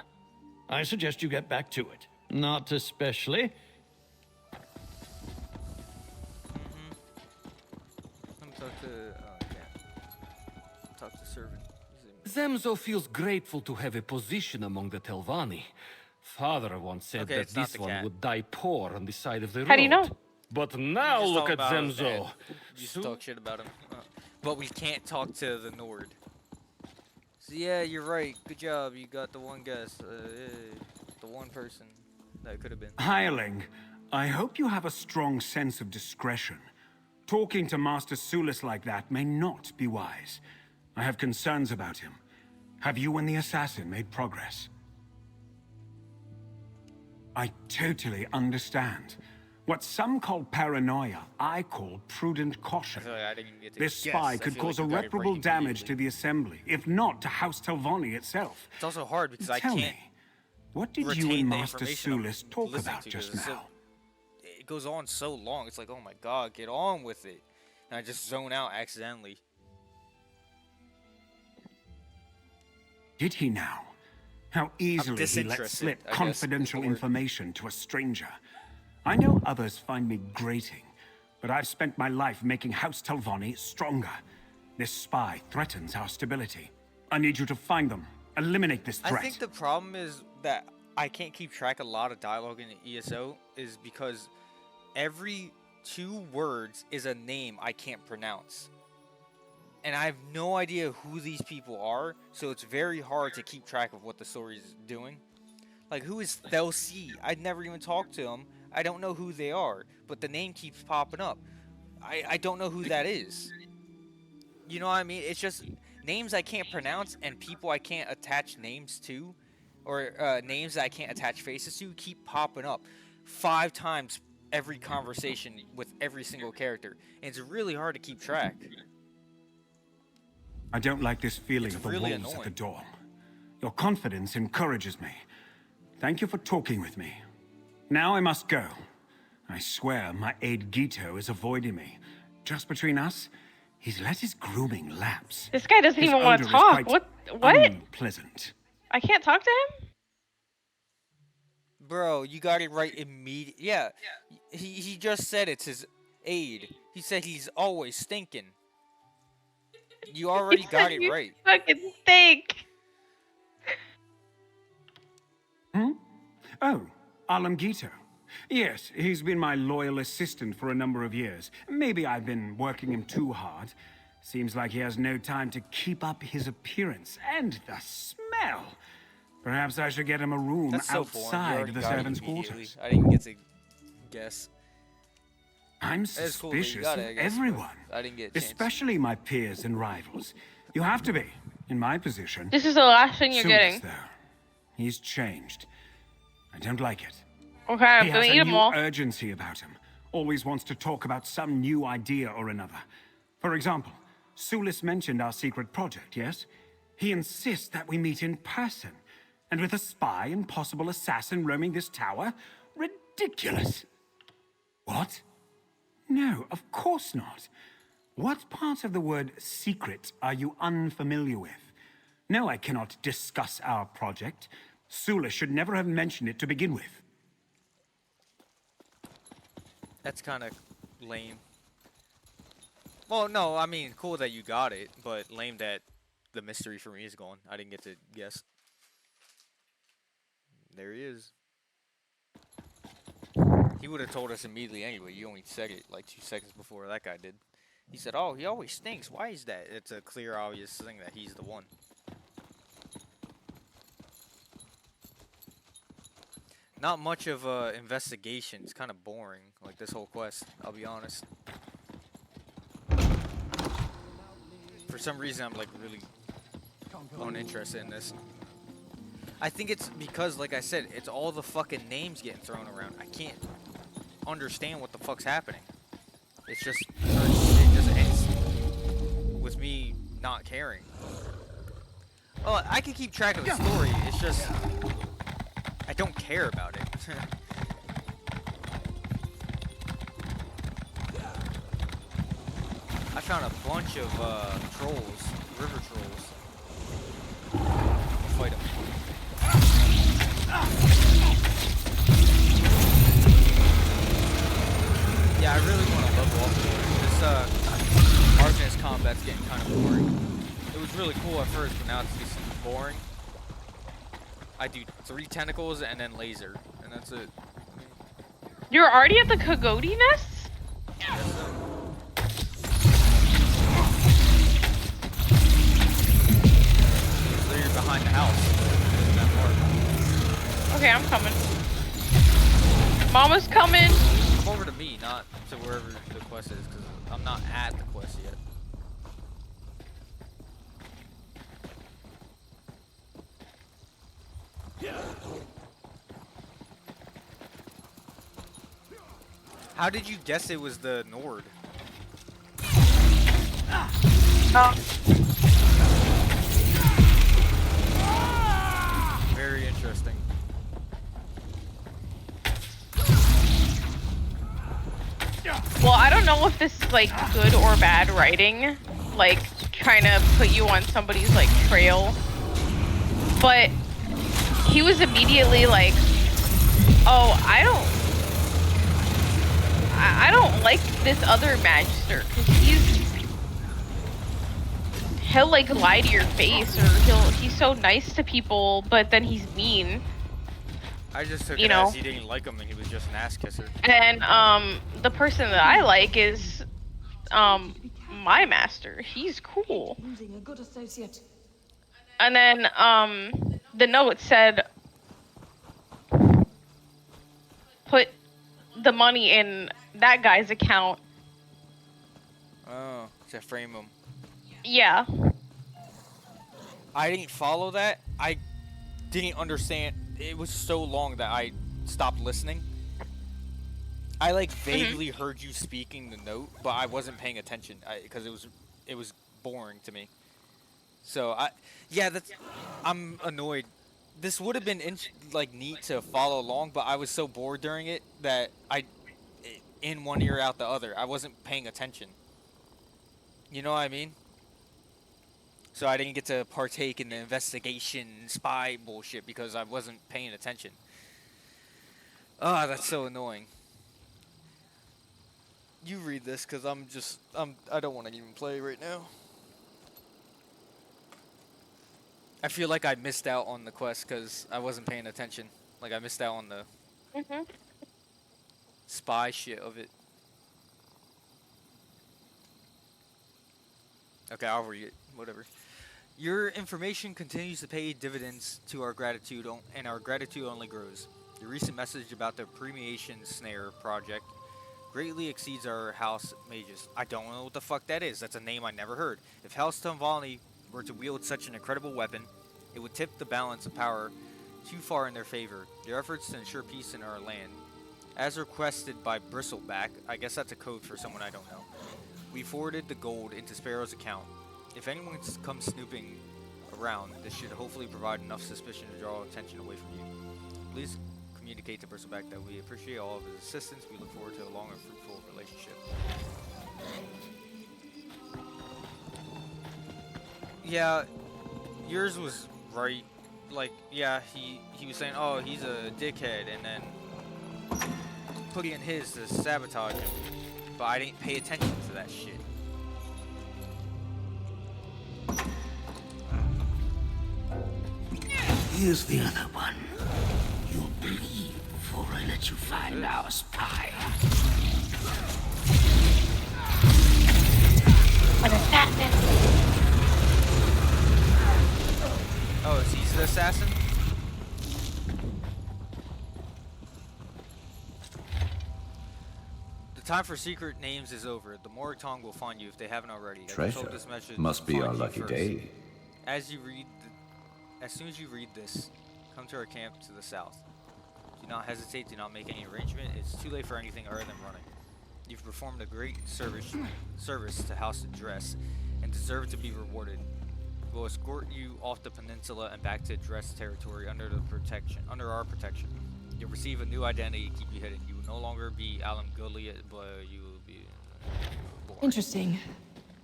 I suggest you get back to it. Not especially. Let me talk to, yeah. Talk to servant. Zemzo feels grateful to have a position among the Telvanni. Father once said Okay, that it's not this the one cat. would die poor on the side of the road. How do you know? But now Just look talk at about his Zemzo. dad. You just talk shit about him. But we can't talk to the Nord. So yeah, you're right. Good job. You got the one guess. The one person that could have been. Hireling, I hope you have a strong sense of discretion. Talking to Master Sulis like that may not be wise. I have concerns about him. Have you and the assassin made progress? I totally understand. What some call paranoia, I call prudent caution. I feel like I didn't get to This guess. spy I could feel cause like you got it right irreparable damage immediately. to the Assembly, if not to House Telvanni itself. It's also hard because I Tell can't. me, what did you retain and the Master information I'm Sulis talk listening about to, just 'cause it's now? it goes on so long. It's like, oh my god, get on with it. And I just zone out accidentally. Did he now? How easily he let disinterested, slip I guess, confidential is the word. information to a stranger. I know others find me grating, but I've spent my life making House Telvanni stronger. This spy threatens our stability. I need you to find them. Eliminate this threat. I think the problem is that I can't keep track of a lot of dialogue in the ESO is because every 2 words is a name I can't pronounce. And I have no idea who these people are, so it's very hard to keep track of what the story is doing. Like, who is Thelsi? I'd never even talked to them. I don't know who they are, but the name keeps popping up. I don't know who that is. You know what I mean? It's just names I can't pronounce and people I can't attach names to, or names that I can't attach faces to, keep popping up 5 times every conversation with every single character. And it's really hard to keep track. I don't like this feeling It's of the really wolves at the annoying. door. Your confidence encourages me. Thank you for talking with me. Now I must go. I swear my aide Gito is avoiding me. Just between us, he's let his grooming lapse. This guy doesn't His even want odor to is talk. quite What? Unpleasant. I can't talk to him? Bro, you got it right immediately. Yeah, he just said it's his aide. He said he's always stinking. You already got it You right. fucking stink. Oh, Alam Gito. Yes, he's been my loyal assistant for a number of years. Maybe I've been working him too hard. Seems like he has no time to keep up his appearance. And the smell! Perhaps I should get him a room That's so boring. You outside already the got it servants' immediately. quarters. I didn't get to guess. I'm It's cool that you suspicious got of it, I guess, but everyone. I didn't get a chance. Especially my peers and rivals. You have to be, in my position. This is the last thing you're Sulis, getting. though. He's changed. I don't like it. Okay, I'm He gonna has eat a them new all. urgency about him. Always wants to talk about some new idea or another. For example, Sulis mentioned our secret project, yes? He insists that we meet in person. And with a spy and possible assassin roaming this tower? Ridiculous! What? No, of course not. What part of the word secret are you unfamiliar with? No, I cannot discuss our project. Sulis should never have mentioned it to begin with. That's kind of lame. Well, no, I mean, cool that you got it, but lame that the mystery for me is gone. I didn't get to guess. There he is. He would have told us immediately anyway. You only said it like 2 seconds before that guy did. He said, "Oh, he always stinks. Why is that?" It's a clear, obvious thing that he's the one. Not much of a investigation. It's kind of boring, like this whole quest. I'll be honest. For some reason, I'm like really uninterested in this. I think it's because, like I said, it's all the fucking names getting thrown around. I can't understand what the fuck's happening. It just ends with me not caring. Oh, I can keep track of the story. It's just I don't care about it. I found a bunch of trolls, river trolls. I'll fight them. Yeah, I really want to level up more. This Arcanist combat's getting kind of boring. It was really cool at first, but now it's just boring. I do 3 tentacles and then laser, and that's it. You're already at the Kagoti nests? Yes, sir. So you're behind the house. That part. Okay, I'm coming. Mama's coming. Come over to me, not to wherever the quest is, because I'm not at the quest yet. How did you guess it was the Nord? Very interesting. Well, I don't know if this is like good or bad writing, like trying to put you on somebody's like trail. But he was immediately like, "Oh, I don't like this other magister because he'll like lie to your face, or he's so nice to people, but then he's mean." I just took it as he didn't like him and he was just an ass kisser. And the person that I like is my master. He's cool. Losing a good associate. And then the note said, put the money in that guy's account. Oh, to frame him. Yeah. I didn't follow that. I didn't understand. It was so long that I stopped listening. I like vaguely heard you speaking the note, but I wasn't paying attention because it was boring to me. So I'm annoyed. This would have been like neat to follow along, but I was so bored during it that in one ear out the other. I wasn't paying attention. You know what I mean? So I didn't get to partake in the investigation spy bullshit because I wasn't paying attention. Ah, that's so annoying. You read this because I don't want to even play right now. I feel like I missed out on the quest because I wasn't paying attention. Like I missed out on the spy shit of it. Okay, I'll read it. Whatever. Your information continues to pay dividends to our gratitude, and our gratitude only grows. Your recent message about the Premiation Snare project greatly exceeds our House Mages. I don't know what the fuck that is. That's a name I never heard. If House Tumvani were to wield such an incredible weapon, it would tip the balance of power too far in their favor. Their efforts to ensure peace in our land. As requested by Bristleback, I guess that's a code for someone I don't know, we forwarded the gold into Sparrow's account. If anyone comes snooping around, this should hopefully provide enough suspicion to draw attention away from you. Please communicate to Bristleback that we appreciate all of his assistance. We look forward to a long and fruitful relationship. Yeah, yours was right. Like, yeah, he was saying, oh, he's a dickhead, and then putting in his to sabotage him. But I didn't pay attention to that shit. Here's the other one. You'll bleed before I let to find our spy. An assassin! Oh, is he the assassin? The time for secret names is over. The Morag Tong will find you if they haven't already. I just Treasure. hope this message Must be our finds you lucky first. day. As soon as you read this, come to our camp to the south. Do not hesitate, do not make any arrangement. It's too late for anything other than running. You've performed a great service to House Dress and deserve to be rewarded. We'll escort you off the peninsula and back to Dress territory under our protection. You'll receive a new identity to keep you hidden. You will no longer be Alan Gulliet, but you will be boring. Interesting.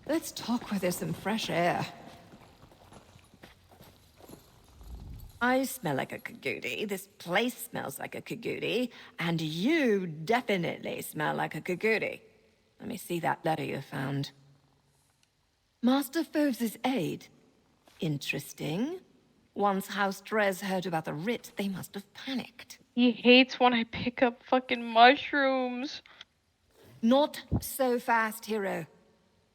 Let's talk where there's some fresh air. I smell like a Kagudi, this place smells like a Kagudi, and you definitely smell like a Kagudi. Let me see that letter you found. Master Foves's aide. Interesting. Once House Drez heard about the writ, they must have panicked. He hates when I pick up fucking mushrooms. Not so fast, hero.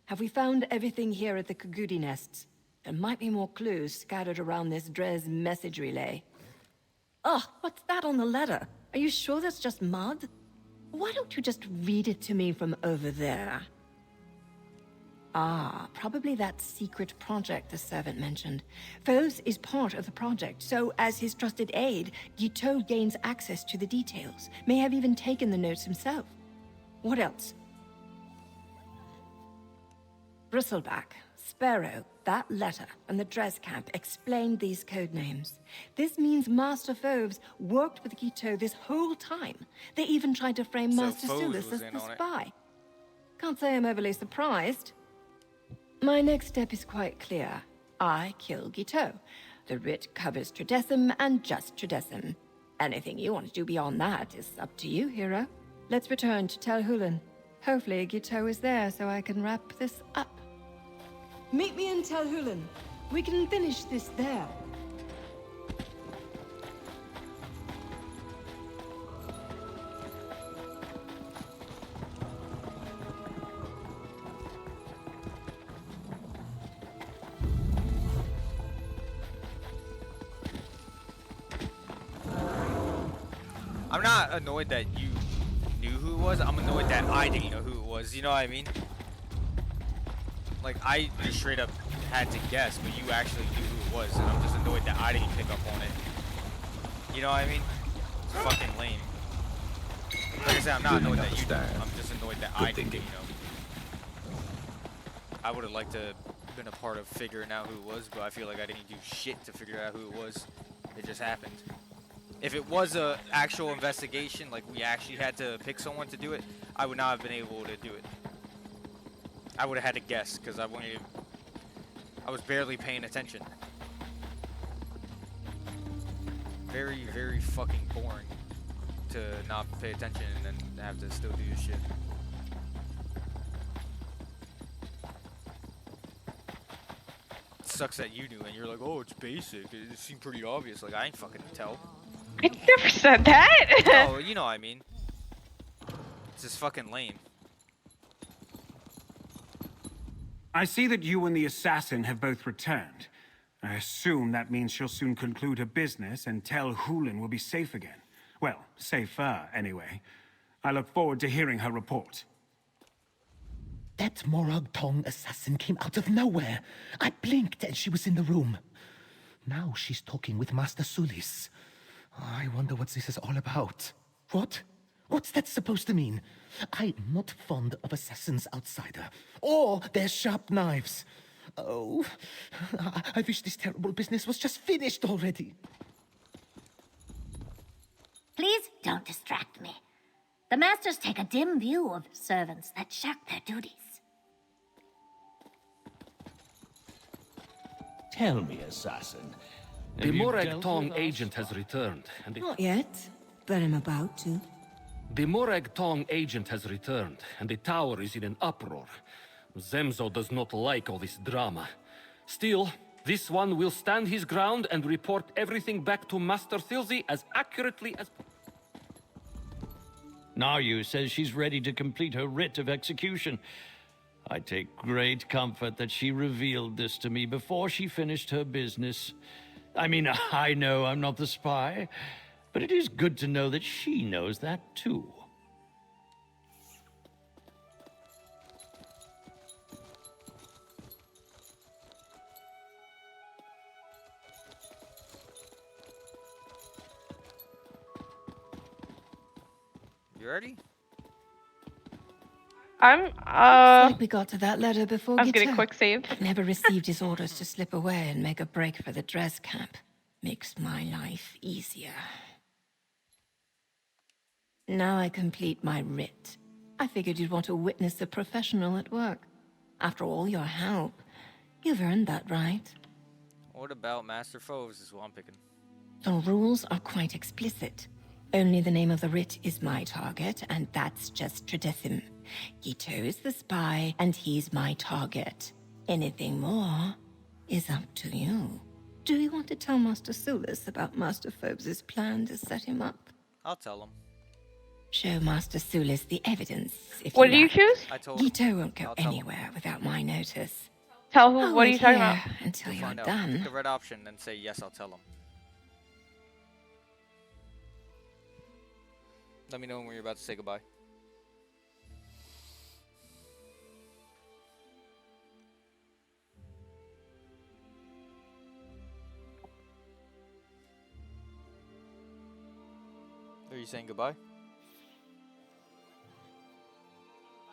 Have we found everything here at the Kagudi nests? There might be more clues scattered around this Drez message relay. Oh, what's that on the letter? Are you sure that's just mud? Why don't you just read it to me from over there? Ah, probably that secret project the servant mentioned. Foves is part of the project, so as his trusted aide, Guiteau gains access to the details, may have even taken the notes himself. What else? Bristleback, Sparrow, that letter, and the Dress camp explained these code names. This means Master Foves worked with Guiteau this whole time. They even tried to frame Master Sulis as the spy. Can't say I'm overly surprised. My next step is quite clear. I kill Guiteau. The writ covers Tridecim and just Tridecim. Anything you want to do beyond that is up to you, hero. Let's return to Tel Hulan. Hopefully Guiteau is there so I can wrap this up. Meet me in Tel Hulan. We can finish this there. I'm not annoyed that you knew who it was. I'm annoyed that I didn't know who it was. You know what I mean? Like, I just straight up had to guess, but you actually knew who it was, and I'm just annoyed that I didn't pick up on it. You know what I mean? It's fucking lame. Like I said, I'm not annoyed that you did. I'm just annoyed that I didn't, you know. I would have liked to have been a part of figuring out who it was, but I feel like I didn't do shit to figure out who it was. It just happened. If it was a actual investigation, like we actually had to pick someone to do it, I would not have been able to do it. I would have had to guess, because I was barely paying attention. Very, very fucking boring to not pay attention and then have to still do this shit. It sucks that you knew and you're like, oh, it's basic. It seemed pretty obvious. Like, I ain't fucking tell. I never said that! Oh, you know what I mean. It's just fucking lame. I see that you and the assassin have both returned. I assume that means she'll soon conclude her business and Tel Hulan will be safe again. Well, safer, anyway. I look forward to hearing her report. That Morag Tong assassin came out of nowhere. I blinked and she was in the room. Now she's talking with Master Sulis. I wonder what this is all about. What? What's that supposed to mean? I'm not fond of assassins, outsider. Or their sharp knives. Oh, I wish this terrible business was just finished already. Please don't distract me. The masters take a dim view of servants that shirk their duties. Tell me, assassin. The Morag Tong agent has returned, and Not yet, but I'm about to. The Morag Tong agent has returned, and the tower is in an uproar. Zemzo does not like all this drama. Still, this one will stand his ground and report everything back to Master Thilzi as accurately as... Naryu says she's ready to complete her writ of execution. I take great comfort that she revealed this to me before she finished her business. I mean, I know I'm not the spy, but it is good to know that she knows that too. You ready? Looks like we got to that letter before I was getting Gita. quick save. I've never received his orders to slip away and make a break for the dress camp. Makes my life easier. Now I complete my writ. I figured you'd want to witness a professional at work. After all your help, you've earned that right. What about Master Foes is what I'm picking. The rules are quite explicit. Only the name of the writ is my target, and that's just Tridecim. Gito is the spy, and he's my target. Anything more is up to you. Do you want to tell Master Sulis about Master Phobes' plan to set him up? I'll tell him. Show Master Sulis the evidence, if What you do you like. choose? I told him. Gito won't go I'll tell him. anywhere without my notice. Tell who? I'll What are you wait talking here about? until We'll you're find out. done. Pick the red option and say yes, I'll tell him. Let me know when you're about to say goodbye. Are you saying goodbye?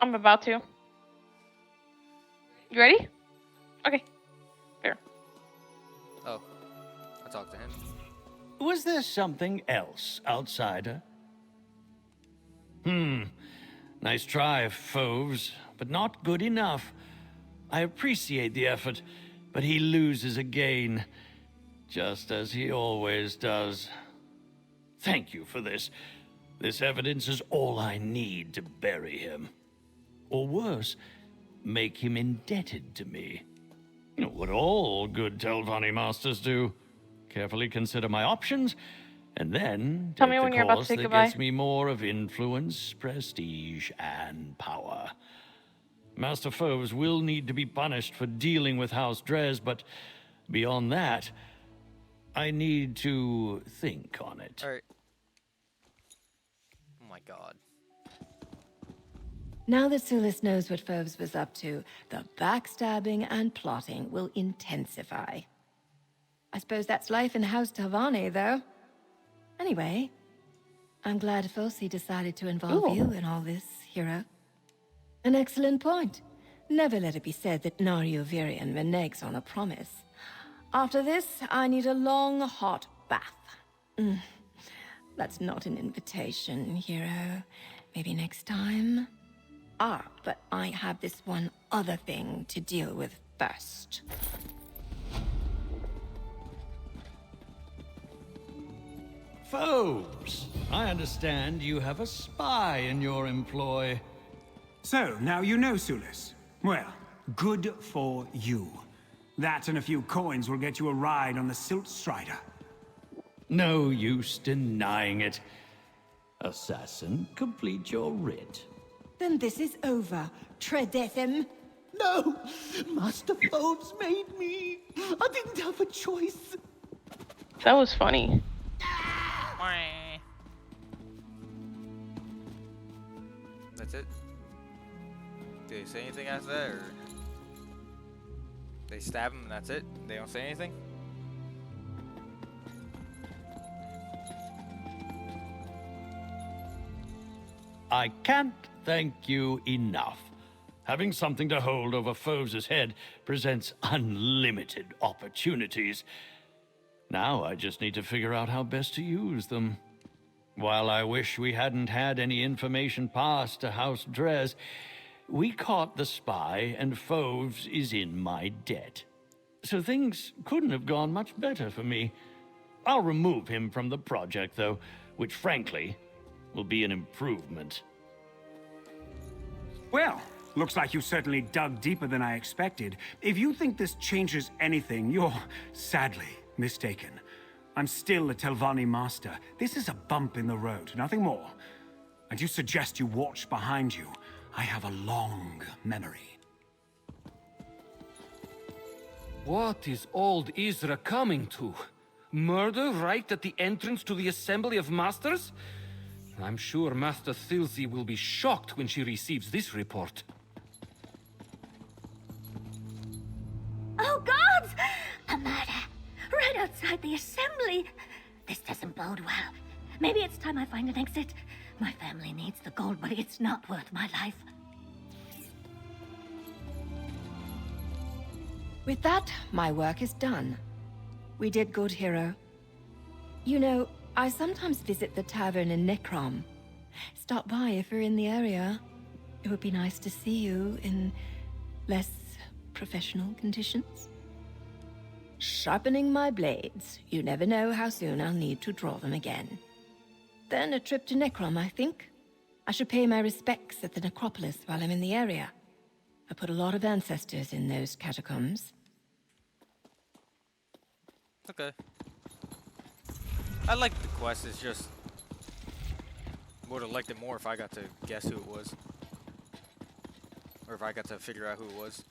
I'm about to. You ready? Okay. There. Oh, I talked to him. Was there something else, outsider? Nice try, Foves, but not good enough. I appreciate the effort, but he loses again, just as he always does. Thank you for this. This evidence is all I need to bury him. Or worse, make him indebted to me. You know what all good Telvanni masters do. Carefully consider my options, and then Tell take me the when you're about to course say that goodbye. gets me more of influence, prestige, and power. Master Foves will need to be punished for dealing with House Dres, but beyond that, I need to think on it. Alright. Oh my god. Now that Sulis knows what Phobes was up to, the backstabbing and plotting will intensify. I suppose that's life in House Telvanni, though. Anyway, I'm glad Fosi decided to involve you in all this, hero. An excellent point. Never let it be said that Naryu Virian reneges on a promise. After this, I need a long, hot bath. That's not an invitation, hero. Maybe next time? Ah, but I have this one other thing to deal with first. Foves, I understand you have a spy in your employ. So, now you know, Sulis. Well, good for you. That and a few coins will get you a ride on the Silt Strider. No use denying it. Assassin, complete your writ. Then this is over. Tredecim. No! Master Phobes made me! I didn't have a choice! That was funny. That's it? Did they say anything after that, or they stab him and that's it? They don't say anything? I can't thank you enough. Having something to hold over Foves' head presents unlimited opportunities. Now I just need to figure out how best to use them. While I wish we hadn't had any information passed to House Dres, we caught the spy and Foves is in my debt. So things couldn't have gone much better for me. I'll remove him from the project, though, which frankly will be an improvement. Well, looks like you certainly dug deeper than I expected. If you think this changes anything, you're sadly mistaken. I'm still a Telvanni master. This is a bump in the road, nothing more. And you suggest you watch behind you. I have a long memory. What is old Isra coming to? Murder right at the entrance to the Assembly of Masters? I'm sure Master Thilzy will be shocked when she receives this report. Oh, gods! A murder! Right outside the assembly! This doesn't bode well. Maybe it's time I find an exit. My family needs the gold, but it's not worth my life. With that, my work is done. We did good, hero. You know, I sometimes visit the tavern in Necrom. Stop by if you're in the area. It would be nice to see you in less professional conditions. Sharpening my blades. You never know how soon I'll need to draw them again. Then a trip to Necrom, I think. I should pay my respects at the necropolis while I'm in the area. I put a lot of ancestors in those catacombs. Okay. I like the quest, it's just... would have liked it more if I got to guess who it was. Or if I got to figure out who it was.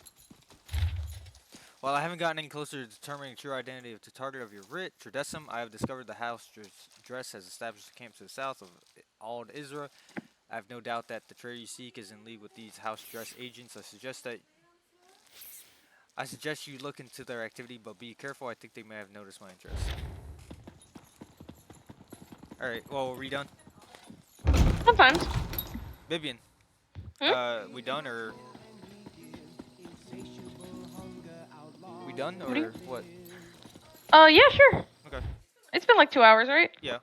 While I haven't gotten any closer to determining the true identity of the target of your writ, Tredesum, I have discovered the house Dress has established a camp to the south of Ald Isra. I have no doubt that the treasure you seek is in league with these House Dress agents. I suggest you look into their activity, but be careful. I think they may have noticed my interest. Alright, well, are we done? Sometimes. Vivian, we done, or... we done, or what? Yeah, sure. Okay. It's been like 2 hours, right? Yeah.